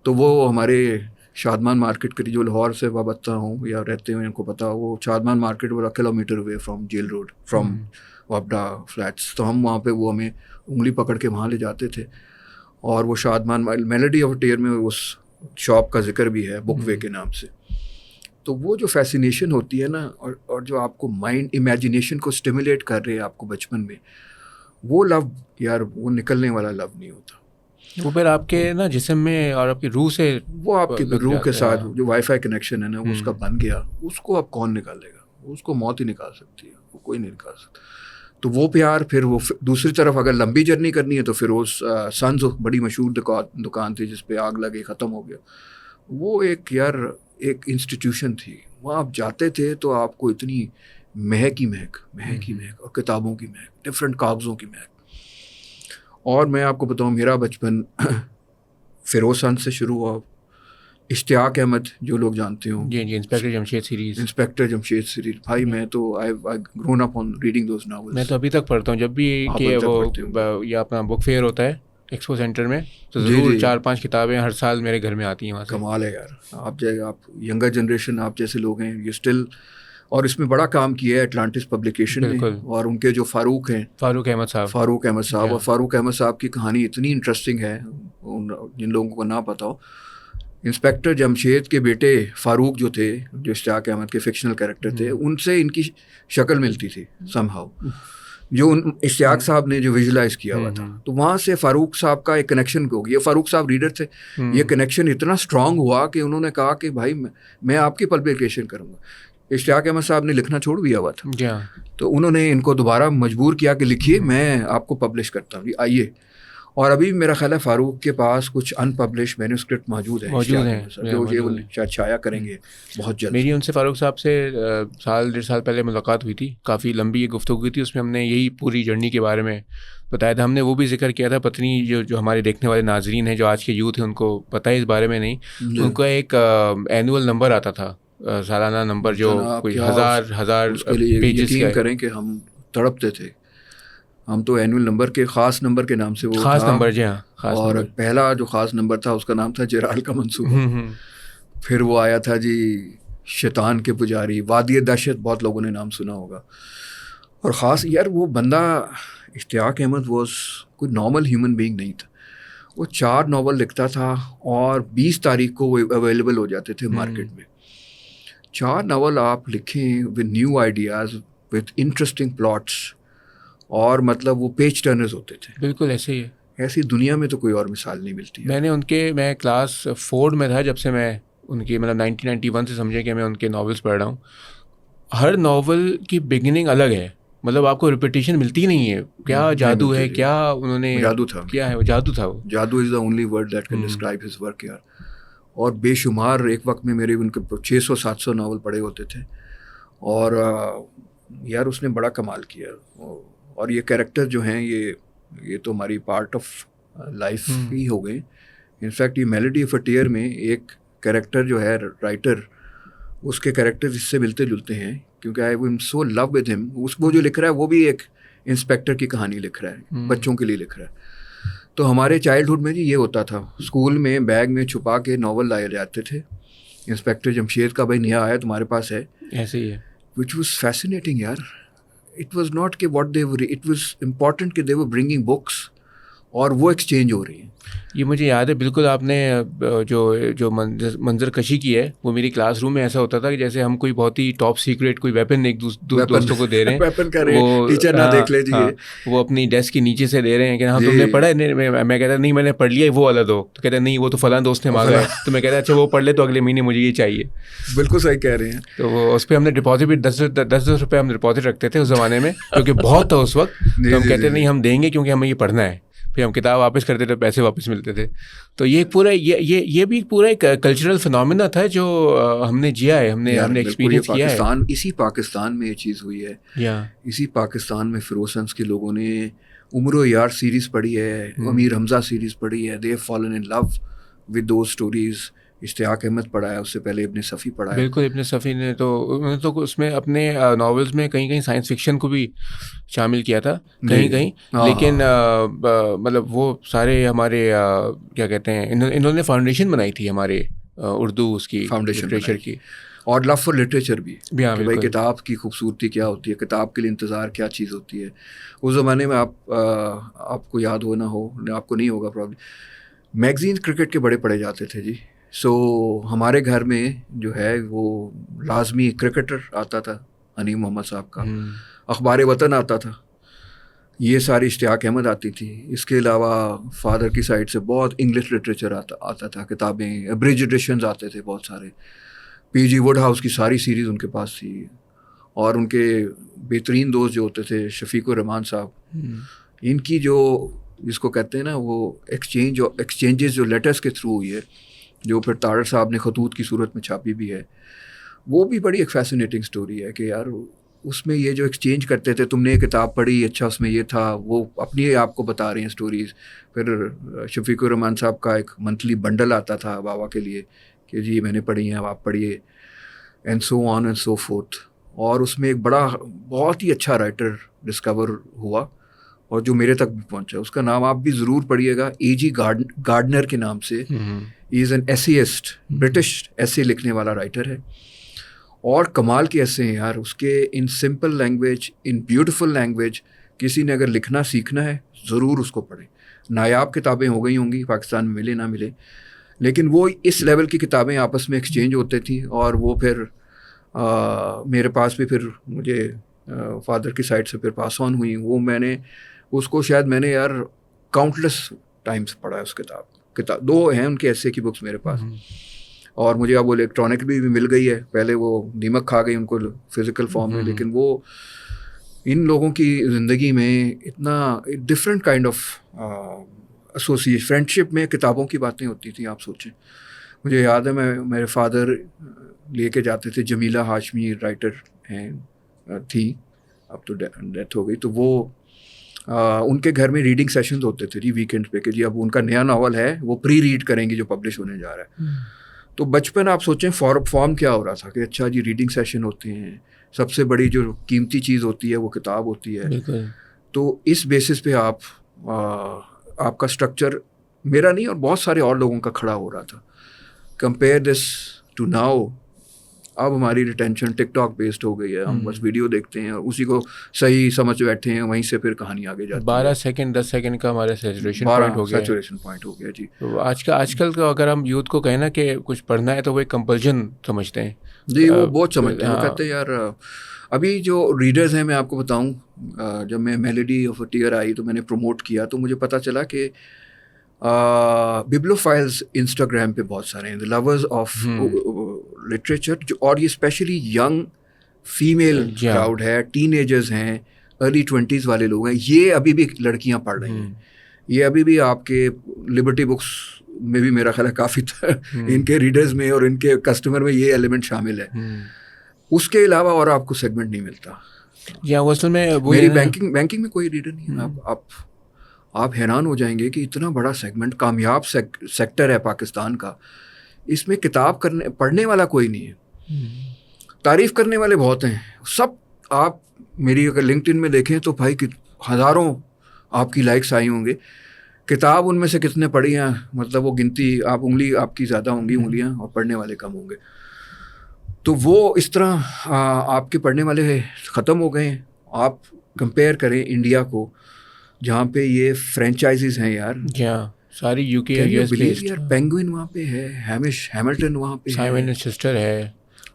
S2: تو وہ ہمارے شادمان مارکیٹ کے جو لاہور سے وابستہ ہوں یا رہتے ہیں ان کو پتہ, وہ شادمان مارکیٹ وہ kilometre away from jail road, from وابڈا فلیٹس. تو ہم وہاں پہ وہ ہمیں انگلی پکڑ کے وہاں لے جاتے تھے, اور وہ شادمان میلڈی آف ٹیئر میں اس شاپ کا ذکر بھی ہے بک وے کے نام سے. تو وہ جو فیسینیشن ہوتی ہے نا, اور جو آپ کو مائنڈ امیجینیشن کو اسٹیمولیٹ کر رہے ہیں آپ کو بچپن میں, وہ لو یار وہ نکلنے والا لو نہیں ہوتا.
S1: وہ پھر آپ کے نا جسم میں اور آپ کی روح سے, وہ
S2: آپ کی روح کے ساتھ جو وائی فائی کنیکشن ہے نا, وہ اس کا بن گیا. اس کو اب کون نکالے گا؟ اس کو موت ہی نکال سکتی ہے, وہ کوئی نہیں نکال سکتا. تو وہ پیار پھر وہ دوسری طرف اگر لمبی جرنی کرنی ہے تو پھر وہ سنز بڑی مشہور دکان تھی جس پہ آگ لگے ختم ہو گیا. وہ ایک یار ایک انسٹیٹیوشن تھی, وہاں آپ جاتے تھے تو آپ کو اتنی مہک ہی مہک, اور کتابوں کی مہک, ڈفرینٹ کاغذوں کی مہک. اور میں آپ کو بتاؤں میرا بچپن فیروز خان سے شروع ہوا, اشتیاق احمد جو لوگ جانتے ہوں,
S1: جی انسپیکٹر جمشید
S2: سیریز. بھائی میں تو I grown up on reading those novels.
S1: میں تو ابھی تک پڑھتا ہوں, جب بھی کہ وہ یا اپنا بک فیئر ہوتا ہے ایکسپو سینٹر میں, تو ضرور 4-5 کتابیں ہر سال میرے گھر میں آتی ہیں وہاں سے.
S2: کمال ہے یار. آپ ینگر جنریشن آپ جیسے لوگ ہیں, یہ اسٹل, اور اس میں بڑا کام کیا ہے اٹلانٹس پبلیکیشن نے, اور ان کے جو فاروق احمد صاحب, اور فاروق احمد صاحب کی کہانی اتنی انٹرسٹنگ ہے جن لوگوں کو نہ پتا ہو. انسپیکٹر جمشید کے بیٹے فاروق جو تھے, جو اشتیاق احمد کے فکشنل کیریکٹر تھے, ان سے ان کی شکل ملتی تھی سم ہاؤ. جو اشتیاق صاحب نے جو ویژولائز کیا ہوا تھا. تو وہاں سے فاروق صاحب کا ایک کنیکشن ہو گیا. فاروق صاحب ریڈر تھے, یہ کنیکشن اتنا اسٹرانگ ہوا کہ انہوں نے کہا کہ بھائی میں آپ کی پبلیکیشن کروں گا. اشتیاق احمد صاحب نے لکھنا چھوڑ دیا ہوا تھا, تو انہوں نے ان کو دوبارہ مجبور کیا کہ لکھیے, میں آپ کو پبلش کرتا ہوں, آئیے. اور ابھی میرا خیال ہے فاروق کے پاس کچھ ان پبلش مینوسکرپٹ موجود ہیں جو یہ شاید شائع کریں گے بہت جلد.
S1: میری ان سے فاروق صاحب سے 1.5 سال پہلے ملاقات ہوئی تھی, کافی لمبی یہ گفتگو ہوئی تھی, اس میں ہم نے یہی پوری جرنی کے بارے میں بتایا تھا. ہم نے وہ بھی ذکر کیا تھا, پتنی جو ہمارے دیکھنے والے ناظرین ہیں جو آج کے یوتھ ہیں ان کو پتہ ہے اس بارے میں نہیں, ان کا ایک اینول نمبر آتا تھا, سالانہ نمبر جو کوئی ہزار پیجز کا.
S2: کریں کہ ہم تڑپتے تھے, ہم تو اینول نمبر کے خاص نمبر کے نام سے وہ
S1: خاص نمبر, جی ہاں,
S2: اور پہلا جو خاص نمبر تھا اس کا نام تھا جرال کا منصوبہ. پھر وہ آیا تھا جی شیطان کے پجاری, وادی دہشت بہت لوگوں نے نام سنا ہوگا. اور خاص یار وہ بندہ اشتیاق احمد واز کوئی نارمل ہیومن بینگ نہیں تھا. وہ 4 ناول لکھتا تھا اور 20 تاریخ کو وہ اویلیبل ہو جاتے تھے مارکیٹ میں. 4 ناول آپ لکھیں with new ideas with interesting plots, اور مطلب وہ پیج ٹرنرز ہوتے تھے.
S1: بالکل ایسے ہی ہے,
S2: ایسی دنیا میں تو کوئی اور مثال نہیں ملتی.
S1: میں کلاس 4 میں تھا جب سے میں ان کی 1991 سے سمجھے کہ میں ان کے ناولس پڑھ رہا ہوں. ہر ناول کی بگننگ الگ ہے, مطلب آپ کو ریپیٹیشن ملتی نہیں ہے. کیا جادو ہے, کیا انہوں نے
S2: جادو تھا,
S1: کیا ہے وہ جادو تھا. وہ
S2: جادو is the only word that can describe his work یار. اور بے شمار ایک وقت میں میرے ان کے 600-700 ناول پڑھے ہوتے تھے, اور یار اس نے بڑا کمال کیا. اور یہ کیریکٹر جو ہیں یہ تو ہماری پارٹ آف لائف ہی ہو گئے. انفیکٹ یہ میلڈی آف اے ٹیئر میں ایک کیریکٹر جو ہے رائٹر, اس کے کیریکٹر اس سے ملتے جلتے ہیں, کیونکہ I am so love with ہم. وہ جو لکھ رہا ہے وہ بھی ایک انسپیکٹر کی کہانی لکھ رہا ہے, بچوں کے لیے لکھ رہا ہے. تو ہمارے چائلڈہڈ میں جی یہ ہوتا تھا, اسکول میں بیگ میں چھپا کے ناول لائے جاتے تھے. انسپیکٹر جمشید کا بھائی نیا آیا تمہارے پاس ہے,
S1: ایسے ہی ہے,
S2: وچ واز فیسینیٹنگ یار. اٹ واز ناٹ کہ what they were, it was important کہ دے ور برنگنگ بکس, اور وہ ایکسچینج ہو رہی ہیں.
S1: یہ مجھے یاد ہے بالکل. آپ نے جو منظر کشی کی ہے وہ میری کلاس روم میں ایسا ہوتا تھا کہ جیسے ہم کوئی بہت ہی ٹاپ سیکریٹ کوئی ویپن ایک دوستوں کو دے رہے ہیں,
S2: وہ ٹیچر نہ دیکھ لے جی,
S1: وہ اپنی ڈیسک کے نیچے سے دے رہے ہیں کہ ہاں تم نے پڑھا ہے. میں کہتا نہیں میں نے پڑھ لیا, وہ والا دو. تو کہتا نہیں وہ تو فلاں دوست نے مانگا ہے. تو میں کہتا اچھا وہ پڑھ لے تو اگلے مہینے مجھے یہ چاہیے.
S2: بالکل صحیح کہہ رہے ہیں. تو
S1: وہ اس پہ ہم نے ڈپازٹ بھی 10 روپے ہم ڈپازٹ رکھتے تھے اس زمانے میں, کیونکہ بہت تھا اس وقت. تو ہم کہتے نہیں ہم دیں گے کیونکہ ہمیں یہ پڑھنا ہے. پھر ہم کتاب واپس کرتے تھے, پیسے واپس ملتے تھے. تو یہ پورا یہ بھی پورا ایک کلچرل فنومینا تھا جو ہم نے جیا ہے, ہم نے ایکسپیرینس کیا ہے.
S2: اسی پاکستان میں یہ چیز ہوئی ہے. اسی پاکستان میں فیروز ہنس کے لوگوں نے عمر و یار سیریز پڑھی ہے, امیر حمزہ سیریز پڑھی ہے. They have fallen in love with those stories. Ishtiaq Ahmed پڑھا ہے, اس سے پہلے ابن صفی پڑھا ہے.
S1: بالکل, ابن صفی نے تو اس میں اپنے ناولز میں کہیں کہیں سائنس فکشن کو بھی شامل کیا تھا کہیں کہیں, لیکن مطلب وہ سارے ہمارے کیا کہتے ہیں, انہوں نے فاؤنڈیشن بنائی تھی ہمارے اردو اس کی لٹریچر کی,
S2: اور لو فار لٹریچر بھی. بھائی کتاب کی خوبصورتی کیا ہوتی ہے, کتاب کے لیے انتظار کیا چیز ہوتی ہے. اس زمانے میں آپ کو یاد ہو نہ ہو, آپ کو نہیں ہوگا پرابلم, میگزین کرکٹ کے بڑے پڑھے جاتے تھے جی. سو ہمارے گھر میں جو ہے وہ لازمی کرکٹر آتا تھا, حنیم محمد صاحب کا. اخبار وطن آتا تھا, یہ ساری اشتیاق احمد آتی تھی. اس کے علاوہ فادر کی سائڈ سے بہت انگلش لٹریچر آتا تھا, کتابیں ابریج ایڈیشنز آتے تھے بہت سارے. پی جی ووڈ ہاؤس کی ساری سیریز ان کے پاس تھی. اور ان کے بہترین دوست جو ہوتے تھے شفیق الرحمان صاحب, ان کی جو جس کو کہتے ہیں نا وہ ایکسچینجز جو لیٹرس کے تھرو ہوئی ہے, جو پھر طارق صاحب نے خطوط کی صورت میں چھاپی بھی ہے, وہ بھی بڑی ایک فیسینیٹنگ سٹوری ہے کہ یار اس میں یہ جو ایکسچینج کرتے تھے, تم نے یہ کتاب پڑھی, اچھا اس میں یہ تھا, وہ اپنی آپ کو بتا رہے ہیں سٹوریز. پھر شفیق الرحمان صاحب کا ایک منتھلی بنڈل آتا تھا بابا کے لیے کہ جی میں نے پڑھی ہیں, اب آپ پڑھیے, and so on and so forth. اور اس میں ایک بہت ہی اچھا رائٹر ڈسکور ہوا, اور جو میرے تک بھی پہنچا. اس کا نام آپ بھی ضرور پڑھیے گا, اے جی گارڈنر کے نام سے. ہی از این ایسیسٹ, برٹش ایسے لکھنے والا رائٹر ہے, اور کمال کے ایسے ہیں یار اس کے, ان simple language, in beautiful language. کسی نے اگر لکھنا سیکھنا ہے ضرور اس کو پڑھیں. نایاب کتابیں ہو گئی ہوں گی پاکستان میں, ملے نہ ملے, لیکن وہ اس لیول کی کتابیں آپس میں ایکسچینج ہوتی تھیں. اور وہ پھر میرے پاس بھی پھر مجھے فادر کی سائڈ سے پھر پاس آن ہوئی. وہ میں نے اس کو شاید میں نے یار کاؤنٹلیس ٹائمس پڑھا ہے اس کتاب. 2 ہیں ان کے ایسے کی بکس میرے پاس, اور مجھے اب وہ الیکٹرانک بھی مل گئی ہے. پہلے وہ دیمک کھا گئی ان کو فزیکل فارم میں, لیکن وہ ان لوگوں کی زندگی میں اتنا different kind of associate friendship میں کتابوں کی باتیں ہوتی تھیں. آپ سوچیں, مجھے یاد ہے میرے فادر لے کے جاتے تھے, جمیلہ ہاشمی رائٹر ہیں تھی, اب تو ڈیتھ ہو گئی, تو وہ ان کے گھر میں ریڈنگ سیشنز ہوتے تھے جی ویکینڈ پہ, کہ جی اب ان کا نیا ناول ہے وہ پری ریڈ کریں گے جو پبلش ہونے جا رہا ہے. تو بچپن آپ سوچیں فارم کیا ہو رہا تھا کہ اچھا جی ریڈنگ سیشن ہوتے ہیں, سب سے بڑی جو قیمتی چیز ہوتی ہے وہ کتاب ہوتی ہے. تو اس بیسس پہ آپ کا اسٹرکچر میرا نہیں اور بہت سارے اور لوگوں کا کھڑا ہو رہا تھا. کمپیئر دس ٹو ناؤ, اب ہماری ریٹینشن ٹک ٹاک بیسڈ ہو گئی ہے, ہم بس ویڈیو دیکھتے ہیں اور اسی کو صحیح سمجھ بیٹھے ہیں, وہیں سے پھر کہانی آگے جاتی ہے.
S1: 12 سیکنڈ 10 سیکنڈ کا ہمارا سیچوریشن
S2: پوائنٹ ہو گیا جی.
S1: تو آج کل کا اگر ہم یوتھ کو کہیں نا کہ کچھ پڑھنا ہے تو وہ ایک کمپلشن سمجھتے ہیں
S2: جی, وہ بہت سمجھتے ہیں. وہ کہتے ہیں یار ابھی جو ریڈرز ہیں, میں آپ کو بتاؤں, جب میں میلڈی آف اے ٹیئر آئی تو میں نے پروموٹ کیا تو مجھے پتہ چلا کہ ببلوفائلز انسٹاگرام پہ بہت سارے ہیں, دا لورز آف لٹریچر, اور یہ اسپیشلی ینگ فیمیل کراؤڈ ہے, ٹین ایجرز ہیں, ارلی 20s والے لوگ ہیں. یہ ابھی بھی لڑکیاں پڑھ رہی ہیں, یہ ابھی بھی آپ کے لبرٹی بکس میں بھی میرا خیال ہے کافی ان کے ریڈرز میں اور ان کے کسٹمر میں یہ ایلیمنٹ شامل ہے. اس کے علاوہ اور آپ کو سیگمنٹ نہیں ملتا.
S1: اصل میں
S2: میری بینکنگ میں کوئی ریڈر نہیں ہے. آپ حیران ہو جائیں گے کہ اتنا بڑا سیگمنٹ, کامیاب سیکٹر ہے پاکستان کا, اس میں کتاب پڑھنے والا کوئی نہیں ہے. تعریف کرنے والے بہت ہیں سب. آپ میری اگر لنکڈ ان میں دیکھیں تو بھائی ہزاروں آپ کی لائکس آئی ہوں گے, کتاب ان میں سے کتنے پڑھی ہیں مطلب وہ گنتی انگلی آپ کی زیادہ ہوں گی انگلیاں, اور پڑھنے والے کم ہوں گے. تو وہ اس طرح آپ کے پڑھنے والے ختم ہو گئے ہیں. آپ کمپیئر کریں انڈیا کو جہاں پہ یہ فرینچائزیز ہیں یار,
S1: ساری یو کے یو ایس بیسڈ.
S2: یار پینگوئن وہاں پہ ہے, ہیمش ہیملٹن وہاں پہ,
S1: سائمن اینڈ شسٹر ہے,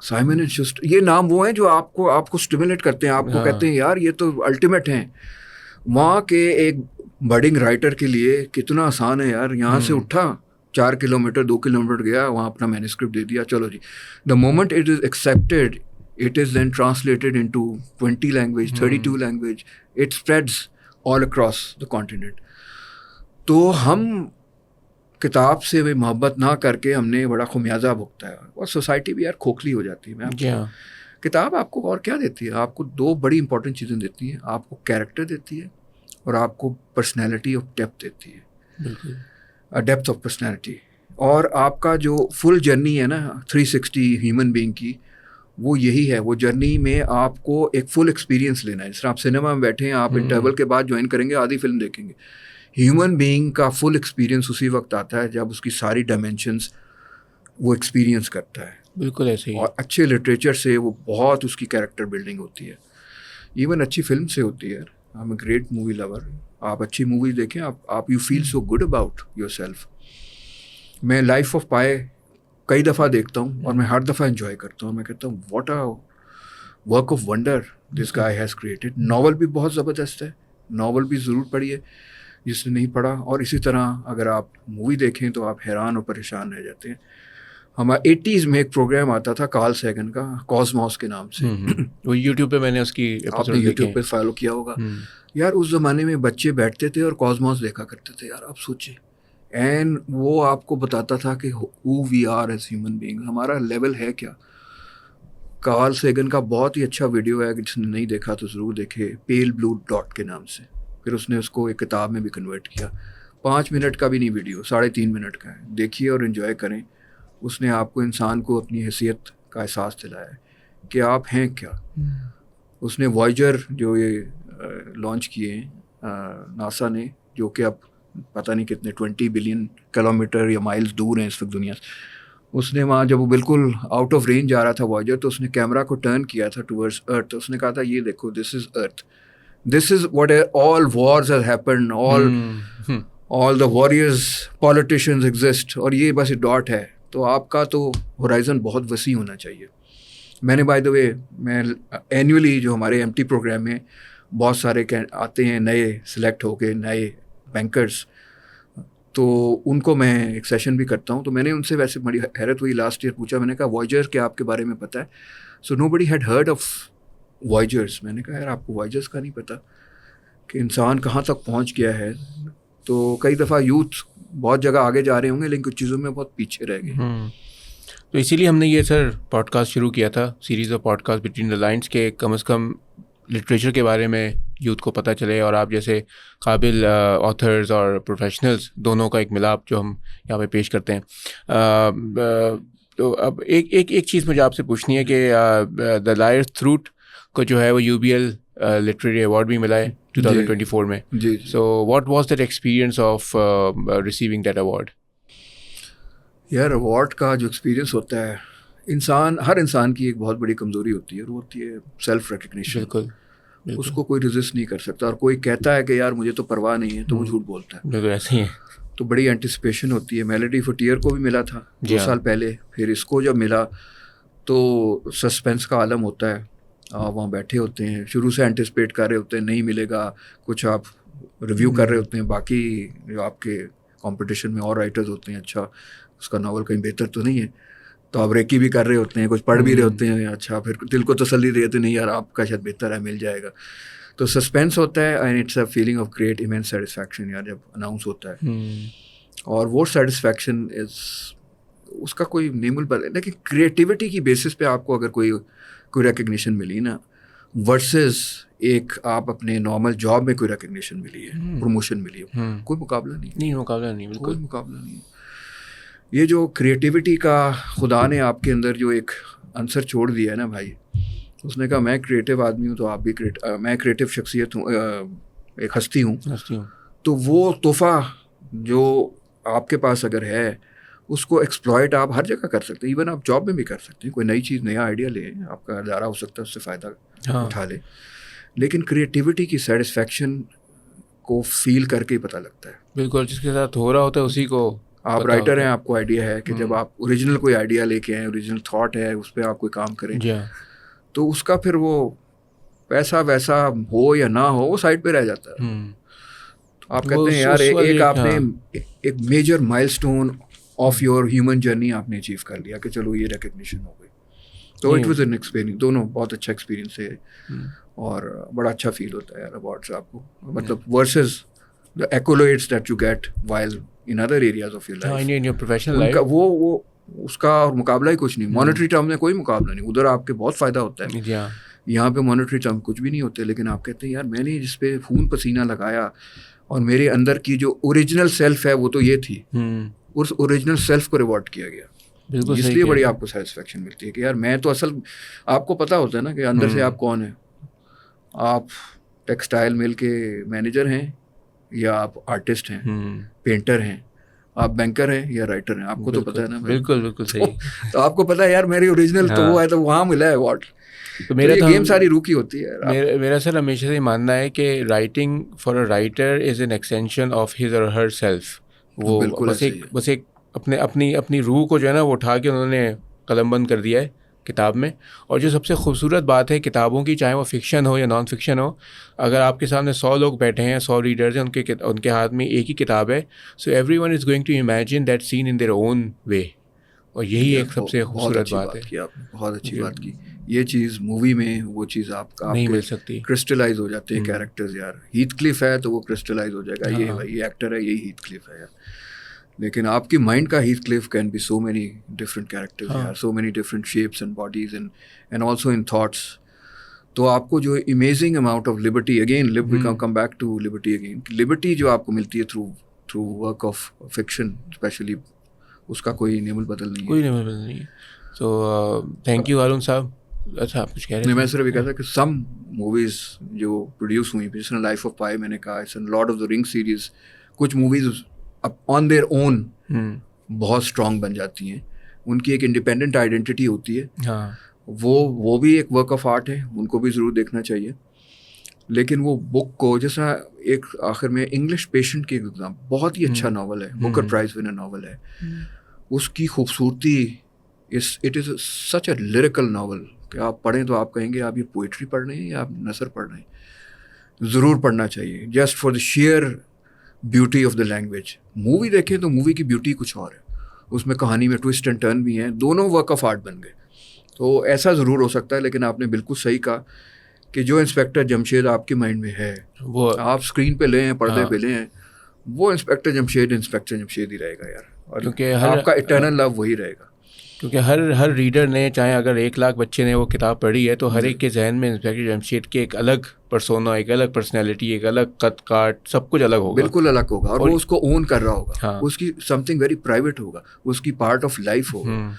S2: سائمن اینڈ شسٹر, یہ نام وہ ہیں جو آپ کو اسٹیمولیٹ کرتے ہیں, آپ کو کہتے ہیں یار یہ تو الٹیمیٹ ہیں. وہاں کے ایک بڈنگ رائٹر کے لیے کتنا آسان ہے یار, یہاں سے اٹھا 4 کلومیٹر 2 کلومیٹر گیا, وہاں اپنا مینuscript دے دیا, چلو جی. The moment it is accepted, it is then translated into 20 language 32 language, it spreads all across the continent. تو ہم کتاب سے محبت نہ کر کے ہم نے بڑا خمیازہ بھگتا ہے, اور سوسائٹی بھی یار کھوکھلی ہو جاتی ہے. کتاب آپ کو اور کیا دیتی ہے؟ آپ کو 2 بڑی امپورٹنٹ چیزیں دیتی ہیں. آپ کو کیریکٹر دیتی ہے اور آپ کو پرسنالٹی آف ڈیپتھ دیتی ہے. بالکل, ڈیپتھ آف پرسنالٹی. اور آپ کا جو فل جرنی ہے نا 360 ہیومن بینگ کی, وہ یہی ہے. وہ جرنی میں آپ کو ایک فل ایکسپیرینس لینا ہے. جس طرح آپ سنیما میں بیٹھے ہیں, آپ انٹرول کے بعد جوائن کریں گے, آدھی فلم دیکھیں گے. ہیومن بینگ کا فل ایکسپیرینس اسی وقت آتا ہے جب اس کی ساری ڈائمینشنس وہ ایکسپیرینس کرتا ہے.
S1: بالکل ایسے ہی.
S2: اور اچھے لٹریچر سے وہ بہت اس کی کیریکٹر بلڈنگ ہوتی ہے, ایون اچھی فلم سے ہوتی ہے. I am a great movie lover. آپ اچھی مووی دیکھیں, آپ you feel so good about yourself. میں لائف آف پائے کئی دفعہ دیکھتا ہوں اور میں ہر دفعہ انجوائے کرتا ہوں. میں کہتا ہوں what a work of wonder this guy has created. Novel بھی بہت زبردست ہے, ناول بھی ضرور پڑھیے جس نے نہیں پڑھا. اور اسی طرح اگر آپ مووی دیکھیں تو آپ حیران اور پریشان رہ جاتے ہیں. ہمارا 80s میں ایک پروگرام آتا تھا کارل سیگن کا, کاسموس کے نام سے. وہ
S1: یوٹیوب پہ میں نے اس کی
S2: آپ نے یوٹیوب پہ فالو کیا ہوگا. یار اس زمانے میں بچے بیٹھتے تھے اور کاسموس دیکھا کرتے تھے. یار آپ سوچیں, اینڈ وہ آپ کو بتاتا تھا کہ who we are as human being, ہمارا لیول ہے کیا. کارل سیگن کا بہت ہی اچھا ویڈیو ہے, جس نے نہیں دیکھا تو ضرور دیکھے, پیل بلو ڈاٹ کے نام سے. پھر اس نے اس کو ایک کتاب میں بھی کنورٹ کیا. 5 منٹ کا بھی نہیں ویڈیو, 3.5 منٹ کا ہے. دیکھیے اور انجوائے کریں. اس نے آپ کو انسان کو اپنی حیثیت کا احساس دلایا ہے کہ آپ ہیں کیا. اس نے وائجر جو یہ لانچ کیے ہیں ناسا نے, جو کہ اب پتہ نہیں کتنے 20 بلین کلومیٹر یا مائلز دور ہیں اس وقت دنیا سے. اس نے وہاں جب وہ بالکل آؤٹ آف رینج جا رہا تھا وائجر, تو اس نے کیمرہ کو ٹرن کیا تھا ٹورڈز ارتھ. اس نے کہا تھا یہ دیکھو, this is earth, this is what all wars has happened, all the warriors politicians exist, اور یہ بس ڈاٹ ہے. تو آپ کا تو ہورائزن بہت وسیع ہونا چاہیے. میں نے بائی دا وے میں اینولی جو ہمارے ایم ٹی پروگرام میں بہت سارے آتے ہیں نئے سلیکٹ ہو کے نئے بینکرز, تو ان کو میں ایک سیشن بھی کرتا ہوں. تو میں نے ان سے ویسے بڑی حیرت ہوئی, لاسٹ ایئر پوچھا, میں نے کہا وائجر کیا آپ کے بارے میں پتہ ہے؟ سو نو بڈی ہیڈ ہرڈ آف وائجرس. میں نے کہا یار آپ کو وائجرس کا نہیں پتہ کہ انسان کہاں تک پہنچ گیا ہے. تو کئی دفعہ یوتھ بہت جگہ آگے جا رہے ہوں گے لیکن کچھ چیزوں میں بہت پیچھے رہ گئے.
S1: تو اسی لیے ہم نے یہ سر پوڈ کاسٹ شروع کیا تھا, series of podcast between the lines, کے کم از کم لٹریچر کے بارے میں یوتھ کو پتہ چلے, اور آپ جیسے قابل آتھرز اور پروفیشنلز دونوں کا ایک ملاپ جو ہم یہاں پہ پیش کرتے ہیں. تو اب ایک چیز مجھے آپ سے پوچھنی ہے کہ دا لائرز تھروٹ کو جو ہے وہ UBL لٹریری ایوارڈ بھی ملا ہے 2024 میں.
S2: جی.
S1: So what was that experience of receiving that award?
S2: یار ایوارڈ کا جو ایکسپیرئنس ہوتا ہے, ہر انسان کی ایک بہت بڑی کمزوری ہوتی ہے, اور وہ ہوتی ہے سیلف ریکگنیشن.
S1: بالکل.
S2: اس کو کوئی ریزسٹ نہیں کر سکتا, اور کوئی کہتا ہے کہ یار مجھے تو پرواہ نہیں ہے تو وہ جھوٹ بولتا ہے.
S1: بالکل ایسے ہی ہے.
S2: تو بڑی اینٹیسپیشن ہوتی ہے. میلڈی فوٹیئر کو بھی ملا تھا 2 سال پہلے, پھر اس کو جب ملا تو سسپینس کا عالم ہوتا ہے. آپ وہاں بیٹھے ہوتے ہیں, شروع سے اینٹیسپیٹ کر رہے ہوتے ہیں نہیں ملے گا, کچھ آپ ریویو کر رہے ہوتے ہیں, باقی جو آپ کے کمپٹیشن میں اور رائٹرز ہوتے ہیں, اچھا اس کا ناول کہیں بہتر تو نہیں ہے, تو آپ ریکی بھی کر رہے ہوتے ہیں, کچھ پڑھ بھی رہے ہوتے ہیں, اچھا پھر دل کو تسلی دیتے نہیں یار آپ کا شاید بہتر ہے, مل جائے گا. تو سسپینس ہوتا ہے, and it's a feeling of great immense satisfaction یار جب اناؤنس ہوتا ہے. اور وہ سیٹسفیکشن اس کا کوئی نیم البدل. لیکن کریٹیوٹی کی بیسس پہ آپ کو اگر کوئی ریکگنیشن ملی نا, ورسز ایک آپ اپنے نارمل جاب میں کوئی ریکگنیشن ملی ہے, پروموشن ملی ہے, کوئی مقابلہ نہیں.
S1: مقابلہ نہیں, بالکل
S2: کوئی مقابلہ نہیں. یہ جو کریٹیوٹی کا خدا نے آپ کے اندر جو ایک عنصر چھوڑ دیا ہے نا بھائی, اس نے کہا میں کریٹیو آدمی ہوں تو آپ بھی میں کریٹیو شخصیت ہوں, ایک ہستی ہوں. تو وہ تحفہ جو آپ کے پاس اگر ہے اس کو ایکسپلائٹ آپ ہر جگہ کر سکتے ہیں, ایون آپ جاب میں بھی کر سکتے ہیں. کوئی نئی چیز نیا آئیڈیا لیں, آپ کا ادارہ ہو سکتا ہے اس سے فائدہ اٹھا لیں, لیکن کریٹیوٹی کی سیٹسفیکشن کو فیل کر کے ہی پتہ لگتا ہے.
S1: بالکل, جس کے ساتھ ہو رہا ہوتا ہے اسی کو.
S2: آپ رائٹر ہیں, آپ کو آئیڈیا ہے کہ جب آپ اوریجنل کوئی آئیڈیا لے کے آئیں, اوریجنل تھاٹ ہے, اس پہ آپ کوئی کام کریں, تو اس کا پھر وہ پیسہ ویسا ہو یا نہ ہو وہ سائڈ پہ رہ جاتا ہے. آپ کہتے ہیں یار ایک آپ نے ایک میجر مائل stone of your human journey آپ نے اچیو کر لیا کہ چلو یہ ریکگنیشن ہو گئی. تو اٹ واز این ایکسپیرینس, دونوں بہت اچھا ایکسپیرینس ہے, اور بڑا اچھا فیل ہوتا ہے یار ایوارڈس آپ کو, مطلب versus the accolades that you get while in other areas of your life,
S1: in your professional life,
S2: وہ اس کا اور مقابلہ ہی کچھ نہیں. مانیٹری ٹرم میں کوئی مقابلہ نہیں, ادھر آپ کے بہت فائدہ ہوتا ہے, یہاں پہ مانیٹری ٹرم کچھ بھی نہیں ہوتے. لیکن آپ کہتے ہیں یار میں نے جس پہ خون پسینہ لگایا اور میرے اندر کی جو اوریجنل سیلف ہے وہ تو یہ تھی, اس اوریجنل سیلف کو ریوارڈ کیا گیا. اس لیے بڑی آپ کو سیٹسفیکشن ملتی ہے کہ یار میں تو اصل, آپ کو پتہ ہوتا ہے نا کہ اندر سے آپ کون ہیں. آپ ٹیکسٹائل مل کے مینیجر ہیں, یا آپ آرٹسٹ ہیں, پینٹر ہیں, آپ بینکر ہیں یا رائٹر ہیں, آپ کو تو پتہ ہے نا.
S1: بالکل بالکل صحیح.
S2: تو آپ کو پتہ ہے یار میری اوریجنل تو وہ ہے, تو وہاں ملا ہے ایوارڈ. تو میرا گیم ساری روکی ہوتی ہے.
S1: میرا سر ہمیشہ سے ماننا ہے کہ writing for a writer is an extension of his or her self. وہ بس ایک اپنی روح کو جو ہے نا وہ اٹھا کے انہوں نے قلم بند کر دیا ہے کتاب میں. اور جو سب سے خوبصورت بات ہے کتابوں کی, چاہے وہ فکشن ہو یا نان فکشن ہو, اگر آپ کے سامنے 100 لوگ بیٹھے ہیں, 100 ریڈرز ہیں, ان کے ہاتھ میں ایک ہی کتاب ہے, so everyone is going to imagine that scene in their own way. اور یہی ایک سب سے خوبصورت بات ہے.
S2: بہت اچھی بات کی. یہ چیز مووی میں وہ چیز آپ کا
S1: نہیں مل سکتی,
S2: کرسٹلائز ہو جاتے ہیں کیریکٹرز. یار ہیتھ کلف ہے تو وہ کرسٹلائز ہو جائے گا, یہ بھائی یہ ایکٹر ہے, یہی ہیتھ کلف ہے یار. لیکن آپ کی مائنڈ کا Heathcliff can be so many different characters یار, so many different shapes and bodies and also in thoughts. تو آپ کو جو amazing amount of liberty, again come back to liberty again, liberty جو آپ کو ملتی ہے through work of fiction especially, اس کا کوئی نیم البدل نہیں ہے.
S1: کوئی نیم البدل نہیں ہے. سو تھینک یو ہارون صاحب. اچھا آپ کچھ کہہ رہے ہیں؟
S2: میں صرف یہ کہتا کہ سم موویز جو پروڈیوس ہوئی, جس نے لائف آف پائی میں نے کہا, لارڈ آف دا رنگ سیریز, کچھ موویز آن دیئر اون بہت اسٹرانگ بن جاتی ہیں. ان کی ایک انڈیپینڈنٹ آئیڈینٹی ہوتی ہے, وہ بھی ایک ورک آف آرٹ ہے, ان کو بھی ضرور دیکھنا چاہیے. لیکن وہ بک کو, جیسا ایک آخر میں انگلش پیشنٹ کی ایگزام, بہت ہی اچھا ناول ہے, بکر پرائز ونر ناول ہے. اس کی خوبصورتی, it is such a لیریکل novel, کہ آپ پڑھیں تو آپ کہیں گے آپ یہ پوئٹری پڑھ رہے ہیں یا آپ نثر پڑھ رہے ہیں. ضرور پڑھنا چاہیے, just for the share beauty of the language. Movie دیکھیں تو مووی کی بیوٹی کچھ اور ہے, اس میں کہانی میں ٹوسٹ اینڈ ٹرن بھی ہیں, دونوں ورک آف آرٹ بن گئے. تو ایسا ضرور ہو سکتا ہے, لیکن آپ نے بالکل صحیح کہا کہ جو انسپیکٹر جمشید آپ کے مائنڈ میں ہے
S1: وہ
S2: آپ اسکرین پہ لیں, پردے پہ لیں, وہ انسپیکٹر جمشید ہی رہے گا یار, اور
S1: کیونکہ
S2: آپ کا اٹرنل لو وہی رہے گا.
S1: کیونکہ ہر ریڈر نے, چاہے اگر 1 لاکھ بچے نے وہ کتاب پڑھی ہے, تو ہر ایک کے ذہن میں انسپیکٹر جمشید کی ایک الگ پرسونا, ایک الگ پرسنالٹی, ایک الگ قد کاٹ, سب کچھ الگ ہوگا,
S2: بالکل الگ ہوگا, اور وہ اس کو اون کر رہا ہوگا, اس کی سم تھنگ ویری پرائیویٹ ہوگا, اس کی پارٹ آف لائف ہوگا,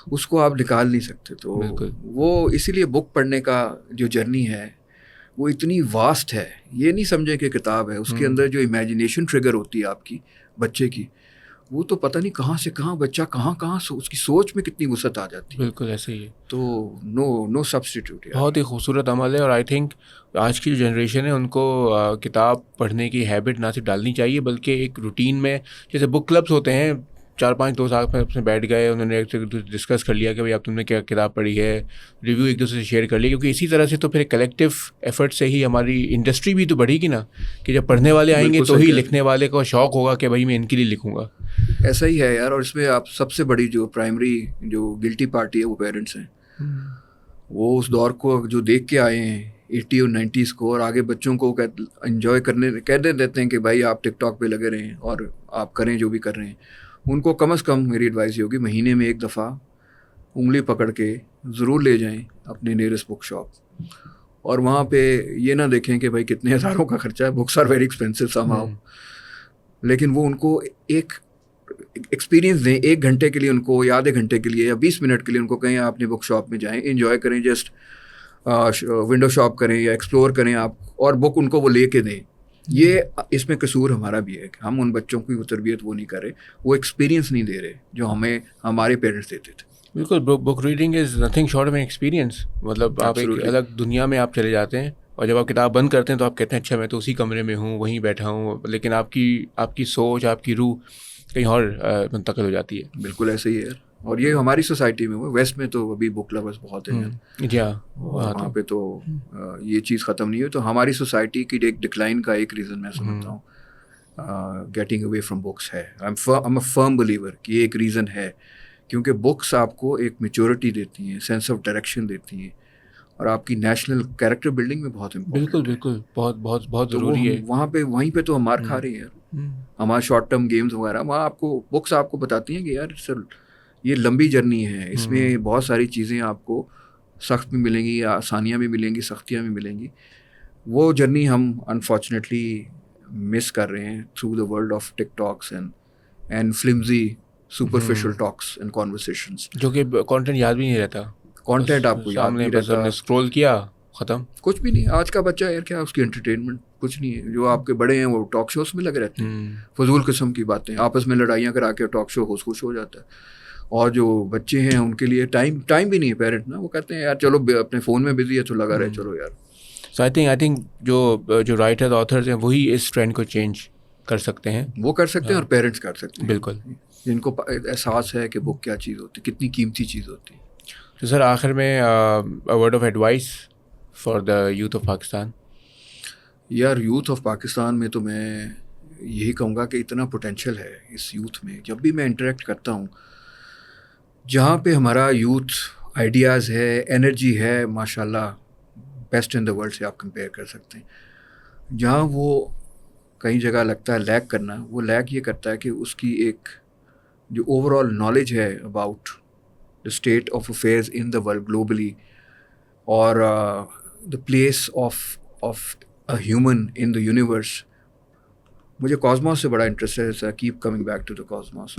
S2: اس کو آپ نکال نہیں سکتے. تو وہ اسی لیے بک پڑھنے کا جو جرنی ہے وہ اتنی واسٹ ہے. یہ نہیں سمجھیں کہ کتاب ہے, اس کے اندر جو امیجنیشن ٹریگر ہوتی ہے آپ کی بچے کی, وہ تو پتہ نہیں کہاں سے کہاں بچہ کہاں اس کی سوچ میں کتنی وسعت آ جاتی ہے.
S1: بالکل ایسے ہی ہے.
S2: تو نو سبسٹیٹیوٹ.
S1: بہت ہی خوبصورت عمل ہے, اور آئی تھنک آج کی جو جنریشن ہے ان کو کتاب پڑھنے کی ہیبٹ نہ صرف ڈالنی چاہیے, بلکہ ایک روٹین میں, جیسے بک کلبس ہوتے ہیں, 4-5 دوست آپ میں بیٹھ گئے, انہوں نے ایک ڈسکس کر لیا کہ بھائی اب تم نے کیا کتاب پڑھی ہے, ریویو ایک دوسرے سے شیئر کر لیا, کیونکہ اسی طرح سے تو پھر کلیکٹیو ایفرٹ سے ہی ہماری انڈسٹری بھی تو بڑھے گی نا, کہ جب پڑھنے والے آئیں گے تو ہی لکھنے والے کو شوق ہوگا کہ بھائی میں ان کے لیے لکھوں گا.
S2: ایسا ہی ہے یار, اور اس میں آپ سب سے بڑی جو پرائمری جو گلٹی پارٹی ہے وہ پیرنٹس ہیں. وہ اس دور کو جو دیکھ کے آئے ہیں 80 اور 90s کو, اور آگے بچوں کو انجوائے کرنے کہہ دیتے ہیں کہ بھائی آپ ٹک ٹاک پہ لگے رہیں اور آپ کریں جو بھی کر رہے ہیں. ان کو کم از کم میری ایڈوائز یہ ہوگی, مہینے میں 1 دفعہ انگلی پکڑ کے ضرور لے جائیں اپنے نیئرسٹ بک شاپ, اور وہاں پہ یہ نہ دیکھیں کہ بھائی کتنے ہزاروں کا خرچہ ہے, books are very expensive somehow, لیکن وہ ان کو ایک ایکسپیرینس دیں 1 گھنٹے کے لیے, ان کو یا آدھے گھنٹے کے لیے یا 20 منٹ کے لیے, ان کو کہیں آپ اپنے بک شاپ میں جائیں, انجوائے کریں, جسٹ ونڈو شاپ کریں یا ایکسپلور کریں آپ, اور بک ان کو وہ لے کے دیں. یہ اس میں قصور ہمارا بھی ہے کہ ہم ان بچوں کی وہ تربیت وہ نہیں کر رہے, وہ ایکسپیرینس نہیں دے رہے جو ہمیں ہمارے پیرنٹس دیتے تھے.
S1: بالکل, book reading is nothing short of an experience. مطلب آپ ایک الگ دنیا میں آپ چلے جاتے ہیں, اور جب آپ کتاب بند کرتے ہیں تو آپ کہتے ہیں اچھا میں تو اسی کمرے میں ہوں, وہیں بیٹھا ہوں, لیکن آپ کی سوچ, آپ کی روح کہیں اور منتقل ہو جاتی ہے.
S2: بالکل ایسے ہی ہے, اور یہ ہماری سوسائٹی میں ہوا. ویسٹ میں تو ابھی بک لورس بہت ہیں,
S1: جی ہاں,
S2: وہاں پہ تو یہ چیز ختم نہیں ہوئی. تو ہماری سوسائٹی کی ایک ڈکلائن کا ایک ریزن میں سمجھتا ہوں گیٹنگ اوے فرام بکس ہے. I am a firm believer کہ یہ ایک ریزن ہے, کیونکہ بکس آپ کو ایک میچورٹی دیتی ہیں, سینس آف ڈائریکشن دیتی ہیں, اور آپ کی نیشنل کیریکٹر بلڈنگ میں بہت امپورٹنٹ.
S1: بالکل بہت ضروری ہے.
S2: وہیں پہ تو ہم مار کھا رہے ہیں یار, ہمارے شارٹ ٹرم گیمز وغیرہ, وہاں آپ کو بکس آپ کو بتاتی ہیں کہ یار سر یہ لمبی جرنی ہے, اس میں بہت ساری چیزیں آپ کو سخت بھی ملیں گی, آسانیاں بھی ملیں گی, سختیاں بھی ملیں گی. وہ جرنی ہم انفارچونیٹلی مس کر رہے ہیں through the world of TikToks and flimsy superficial talks and conversations,
S1: جو کہ کانٹینٹ یاد بھی نہیں رہتا.
S2: کانٹینٹ آپ کو یاد نہیں رہتا,
S1: اسکرول کیا ختم,
S2: کچھ بھی نہیں. آج کا بچہ یار کیا اس کی انٹرٹینمنٹ کچھ نہیں ہے. جو آپ کے بڑے ہیں وہ ٹاک شوز میں لگے رہتے ہیں, فضول قسم کی باتیں, آپس میں لڑائیاں کرا کے ٹاک شو خوش ہو جاتا ہے. اور جو بچے ہیں ان کے لیے ٹائم بھی نہیں ہے پیرنٹ نا, وہ کہتے ہیں یار چلو اپنے فون میں بزی ہے تو لگا رہے چلو یار.
S1: سو آئی تھنک جو رائٹر آتھرز ہیں وہی اس ٹرینڈ کو چینج کر سکتے ہیں.
S2: وہ کر سکتے ہیں, اور پیرنٹس کر سکتے ہیں
S1: بالکل,
S2: جن کو احساس ہے کہ بک کیا چیز ہوتی ہے, کتنی قیمتی چیز ہوتی ہے.
S1: تو سر آخر میں word of advice for the youth of Pakistan.
S2: یار یوتھ آف پاکستان میں تو میں یہی کہوں گا کہ اتنا پوٹینشیل ہے اس یوتھ میں. جب بھی میں انٹریکٹ کرتا ہوں, جہاں پہ ہمارا یوتھ آئیڈیاز ہے, انرجی ہے, ماشاء اللہ بیسٹ ان دا ورلڈ سے آپ کمپیئر کر سکتے ہیں. جہاں وہ کئی جگہ لگتا ہے لیک کرنا, وہ لیک یہ کرتا ہے کہ اس کی ایک جو اوور آل نالج ہے about the state of affairs in the world globally, اور the place of a human in the universe. مجھے کاسموس سے بڑا انٹرسٹ ہے, keep coming back to the cosmos.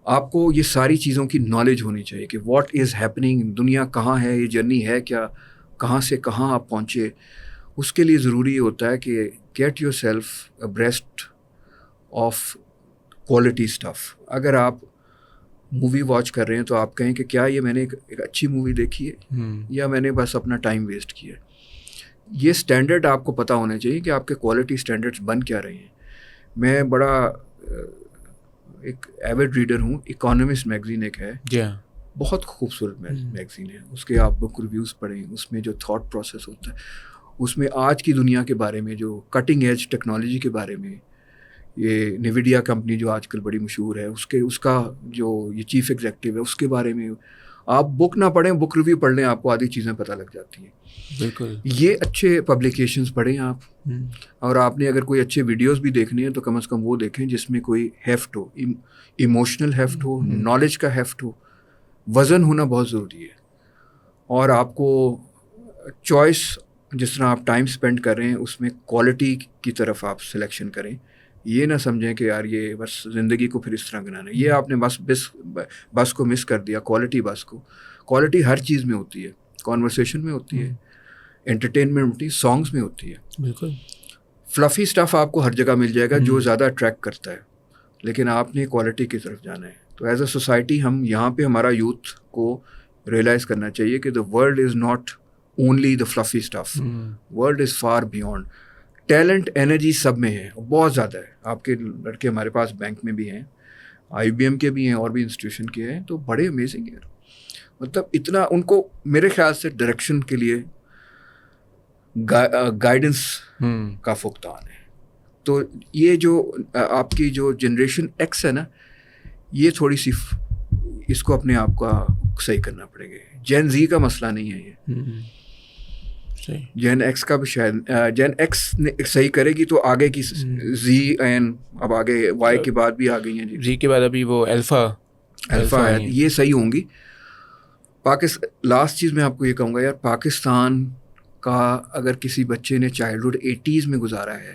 S2: آپ کو یہ ساری چیزوں کی نالج ہونی چاہیے کہ واٹ از ہیپننگ, دنیا کہاں ہے, یہ جرنی ہے کیا, کہاں سے کہاں آپ پہنچے. اس کے لیے ضروری ہوتا ہے کہ get yourself abreast of quality stuff. اگر آپ مووی واچ کر رہے ہیں تو آپ کہیں کہ کیا یہ میں نے ایک اچھی مووی دیکھی ہے یا میں نے بس اپنا ٹائم ویسٹ کیا. یہ اسٹینڈرڈ آپ کو پتہ ہونا چاہیے کہ آپ کے کوالٹی اسٹینڈرڈس بن کیا رہے ہیں. میں بڑا ایک ایوڈ ریڈر ہوں, اکانومسٹ میگزین ایک ہے,
S1: جی ہاں,
S2: بہت خوبصورت میگزین ہے. اس کے آپ بک ریویوز پڑھیں, اس میں جو تھاٹ پروسیس ہوتا ہے, اس میں آج کی دنیا کے بارے میں, جو کٹنگ ایج ٹیکنالوجی کے بارے میں, یہ نیویڈیا کمپنی جو آج کل بڑی مشہور ہے, اس کا جو یہ چیف ایگزیکٹو ہے, اس کے بارے میں آپ بک نہ پڑھیں, بک ریویو پڑھ لیں, آپ کو آدھی چیزیں پتہ لگ جاتی ہیں.
S1: بالکل.
S2: یہ اچھے پبلیکیشنز پڑھیں آپ, اور آپ نے اگر کوئی اچھے ویڈیوز بھی دیکھنے ہیں تو کم از کم وہ دیکھیں جس میں کوئی ہیفٹ ہو, ایموشنل ہیفٹ ہو, نالج کا ہیفٹ ہو. وزن ہونا بہت ضروری ہے. اور آپ کو چوائس, جس طرح آپ ٹائم اسپینڈ کر رہے ہیں اس میں کوالٹی کی طرف آپ سلیکشن کریں. یہ نہ سمجھیں کہ یار یہ بس زندگی کو پھر اس طرح گنانا ہے, یہ آپ نے بس کو مس کر دیا. کوالٹی بس کو, کوالٹی ہر چیز میں ہوتی ہے, کانورسیشن میں ہوتی ہے, انٹرٹینمنٹ میں ہوتی ہے, سانگس میں ہوتی ہے.
S1: بالکل.
S2: فلفی اسٹف آپ کو ہر جگہ مل جائے گا جو زیادہ اٹریکٹ کرتا ہے, لیکن آپ نے کوالٹی کی طرف جانا ہے. تو ایز اے سوسائٹی ہم یہاں پہ ہمارا یوتھ کو ریئلائز کرنا چاہیے کہ the world is not only the fluffy stuff, world is far beyond. Talent, energy سب میں ہے, بہت زیادہ ہے. آپ کے لڑکے ہمارے پاس بینک میں بھی ہیں, IBM کے بھی ہیں, اور بھی انسٹیٹیوشن کے ہیں, تو بڑے امیزنگ ہیں. مطلب اتنا ان کو میرے خیال سے ڈائریکشن کے لیے گائیڈنس کا فقدان ہے. تو یہ جو آپ کی جو جنریشن ایکس ہے نا, یہ تھوڑی سی اس کو اپنے آپ کا صحیح کرنا پڑے گا. جین زی کا مسئلہ نہیں ہے یہ, جین ایکس کا بھی شاید, جین ایکس صحیح کرے گی تو آگے کی زی این, اب آگے وائی کے بعد بھی آ گئی ہیں,
S1: زی کے بعد ابھی وہ الفا
S2: ہے, یہ صحیح ہوں گی. لاسٹ چیز میں آپ کو یہ کہوں گا یار, پاکستان کا اگر کسی بچے نے چائلڈہڈ 80s میں گزارا ہے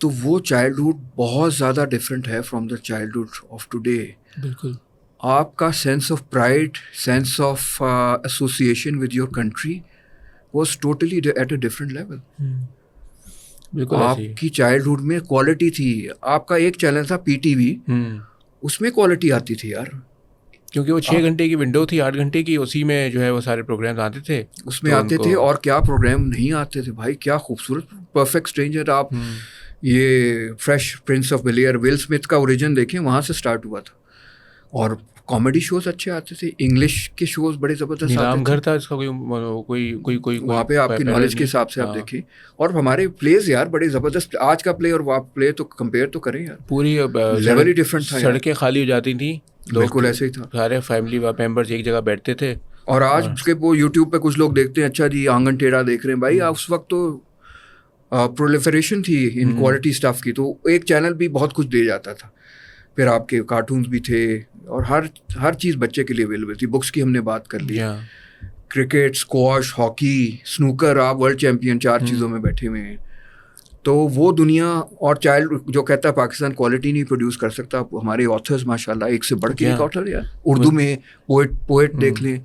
S2: تو وہ چائلڈہڈ بہت زیادہ ڈفرینٹ ہے from the childhood of today. بالکل. آپ کا sense of pride, sense of association with your country was totally at a different level. آپ کی چائلڈہڈ میں کوالٹی تھی. آپ کا ایک چینل تھا PTV, اس میں کوالٹی آتی تھی یار,
S1: کیونکہ وہ 6 گھنٹے کی ونڈو تھی, 8 گھنٹے کی, اسی میں جو ہے وہ سارے پروگرامز آتے تھے,
S2: اس میں آتے تھے. اور کیا پروگرام نہیں آتے تھے بھائی, کیا خوبصورت. پرفیکٹ اسٹرینجر, آپ یہ fresh prince of Bel Air, Will Smith کا اوریجن دیکھیں, وہاں سے اسٹارٹ ہوا تھا. اور کامیڈی شوز اچھے آتے تھے, انگلش کے شوز بڑے زبردست آتے تھے.
S1: گھر تھا اس کا کوئی
S2: وہاں پہ آپ کی نالج کے حساب سے آپ دیکھیں. اور ہمارے پلیز یار بڑے زبردست, آج کا پلے اور وہ پلے تو کمپیئر تو کریں یار,
S1: پوری
S2: لیول ہی ڈفرینٹ تھا.
S1: سڑکیں خالی ہو جاتی تھیں,
S2: بالکل ایسے ہی تھا,
S1: سارے فیملی ممبرز ایک جگہ بیٹھتے تھے.
S2: اور آج کے وہ یوٹیوب پہ کچھ لوگ دیکھتے ہیں, اچھا جی آنگن ٹیڑھا دیکھ رہے ہیں. بھائی اس وقت تو پرولیفریشن تھی ان کوالٹی اسٹف کی, تو ایک چینل بھی بہت کچھ دے جاتا تھا. پھر آپ کے کارٹونز بھی تھے, اور ہر چیز بچے کے لیے اویلیبل تھی. بکس کی ہم نے بات کر لی, کرکٹ, اسکواش, ہاکی, سنوکر, آپ ورلڈ چیمپئن 4 چیزوں میں بیٹھے ہوئے ہیں. تو وہ دنیا, اور چائلڈ جو کہتا ہے پاکستان کوالٹی نہیں پروڈیوس کر سکتا, ہمارے آتھرز ماشاء اللہ ایک سے بڑھ کے ایک آتھر ہے. اردو میں پوئٹ دیکھ لیں,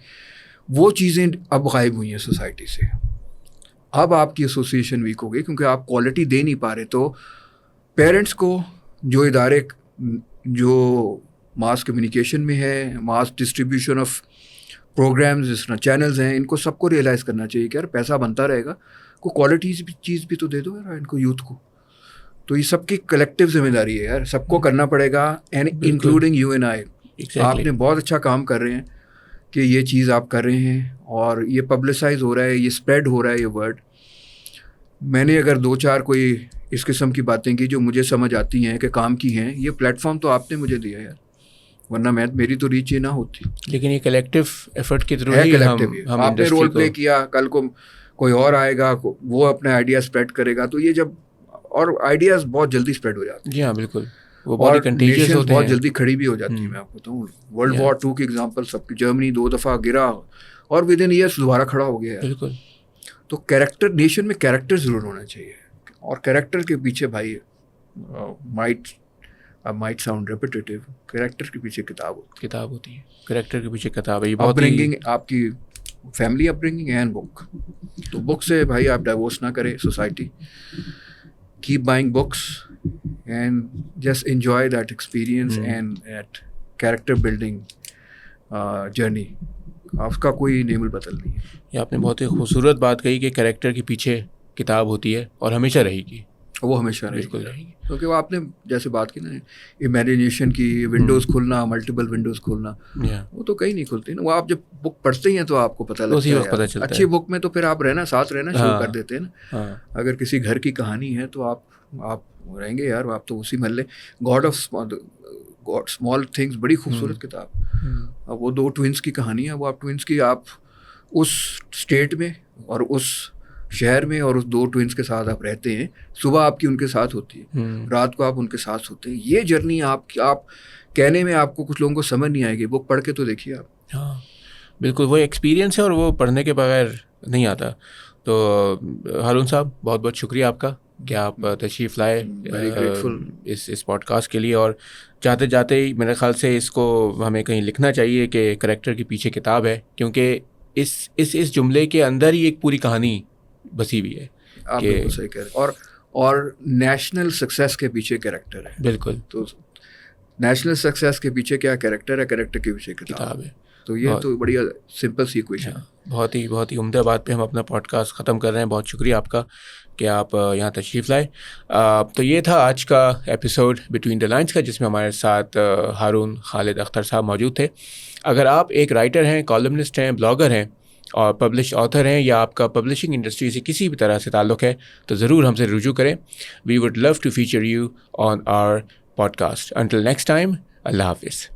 S2: وہ چیزیں اب غائب ہوئی ہیں سوسائٹی سے. اب آپ کی ایسوسیشن ویک ہو گئی کیونکہ آپ کوالٹی دے نہیں پا رہے. تو پیرنٹس کو, جو ادارے جو ماس کمیونیکیشن میں ہے, ماس ڈسٹریبیوشن آف پروگرامز جس طرح چینلز ہیں, ان کو سب کو ریئلائز کرنا چاہیے کہ یار پیسہ بنتا رہے گا, کوئی کوالٹی چیز بھی تو دے دو یار ان کو, یوتھ کو. تو یہ سب کی کلیکٹیو ذمہ داری ہے یار, سب کو کرنا پڑے گا, and including you and I. آپ نے بہت اچھا کام کر رہے ہیں کہ یہ چیز آپ کر رہے ہیں, اور یہ پبلسائز ہو رہا ہے, یہ اسپریڈ ہو رہا ہے یہ ورڈ. میں نے اگر 2-4 کوئی اس قسم کی باتیں کی جو مجھے سمجھ آتی ہیں کہ کام کی ہیں, یہ پلیٹ فارم تو آپ نے مجھے دیا یار, ورنہ میری تو ریچ یہ نہ ہوتی.
S1: لیکن یہ کلیکٹیو ایفرٹ کے تھرو ہی
S2: آپ نے رول پلے کیا, کل کو کوئی اور آئے گا, وہ اپنے آئیڈیا اسپریڈ کرے گا. تو یہ جب, اور آئیڈیاز بہت جلدی اسپریڈ ہو جاتے ہیں.
S1: جی ہاں بالکل, وہ بہت کنٹیجیس ہوتے ہیں,
S2: بہت جلدی کھڑی بھی ہو جاتی ہیں. میں آپ کو بتاؤں, ورلڈ وار 2 کی ایگزامپل سب کی, جرمنی 2 دفعہ گرا اور ود ان ایئرس دوبارہ کھڑا ہو گیا.
S1: بالکل.
S2: تو کیریکٹر, نیشن میں کیریکٹر ضرور ہونا چاہیے, اور کیریکٹر کے پیچھے بھائی مائٹ ساؤنڈ ریپیٹیٹیو, کیریکٹر کے پیچھے کتاب ہوتی ہے.
S1: کیریکٹر کے پیچھے کتاب ہے.
S2: اپ برنگنگ, آپ کی family upbringing and book. تو بک سے بھائی آپ ڈائیورس نہ کریں society. Keep buying books and just enjoy that experience and that character building journey. آپ کا کوئی نیمل بدل نہیں ہے.
S1: یہ آپ نے بہت ہی خوبصورت بات کہی کہ کیریکٹر کے پیچھے کتاب ہوتی ہے اور ہمیشہ رہے گی.
S2: وہ ہمیشہ رہے
S1: بالکل
S2: گی.
S1: رہے گی.
S2: کیونکہ وہ آپ نے جیسے بات کی نا امیجنیشن کی, ونڈوز کھولنا, ملٹیپل ونڈوز کھولنا, وہ تو کہیں نہیں کھلتی نا. وہ آپ جب بک پڑھتے ہیں تو آپ کو پتہ لگتا ہے. اچھی بک میں تو پھر آپ ساتھ رہنا شروع کر دیتے ہیں نا. اگر کسی گھر کی کہانی ہے تو آپ رہیں گے یار, آپ تو اسی محلے. گاڈ آف اسمال تھنگس بڑی خوبصورت کتاب. اب وہ 2 ٹوئنس کی کہانی ہے. وہ آپ ٹوئنس کی آپ اس اسٹیٹ میں اور اس شہر میں اور اس 2 ٹوئنس کے ساتھ آپ رہتے ہیں. صبح آپ کی ان کے ساتھ ہوتی ہے, رات کو آپ ان کے ساتھ ہوتے ہیں. یہ جرنی آپ کہنے میں آپ کو کچھ لوگوں کو سمجھ نہیں آئے گی, بک پڑھ کے تو دیکھیے آپ.
S1: ہاں بالکل, وہ ایکسپیرینس ہے اور وہ پڑھنے کے بغیر نہیں آتا. تو ہارون صاحب بہت بہت شکریہ آپ کا کہ آپ تشریف لائے اس پوڈ کاسٹ کے لیے. اور جاتے جاتے ہی میرے خیال سے اس کو ہمیں کہیں لکھنا چاہیے کہ کریکٹر کے پیچھے کتاب ہے, کیونکہ اس جملے کے اندر ہی ایک پوری کہانی بسی ہوئی ہے.
S2: آپ بالکل صحیح کہہ رہے ہیں. اور نیشنل سکسیس کے پیچھے کریکٹر ہے. بالکل. تو نیشنل سکسیس کے پیچھے کیا کریکٹر ہے, کریکٹر کے پیچھے کتاب ہے. تو یہ تو بڑی سمپل سی ایکویشن ہے.
S1: بہت ہی عمدہ بات پہ ہم اپنا پوڈ کاسٹ ختم کر رہے ہیں. بہت شکریہ آپ کا کہ آپ یہاں تشریف لائے. تو یہ تھا آج کا ایپیسوڈ بٹوین دا لائنس کا, جس میں ہمارے ساتھ ہارون خالد اختر صاحب موجود تھے. اگر آپ ایک رائٹر ہیں, کالمنسٹ ہیں, بلاگر ہیں اور پبلش آتھر ہیں, یا آپ کا پبلشنگ انڈسٹری سے کسی بھی طرح سے تعلق ہے, تو ضرور ہم سے رجوع کریں. We would love to feature you on our podcast. Until next time, اللہ حافظ.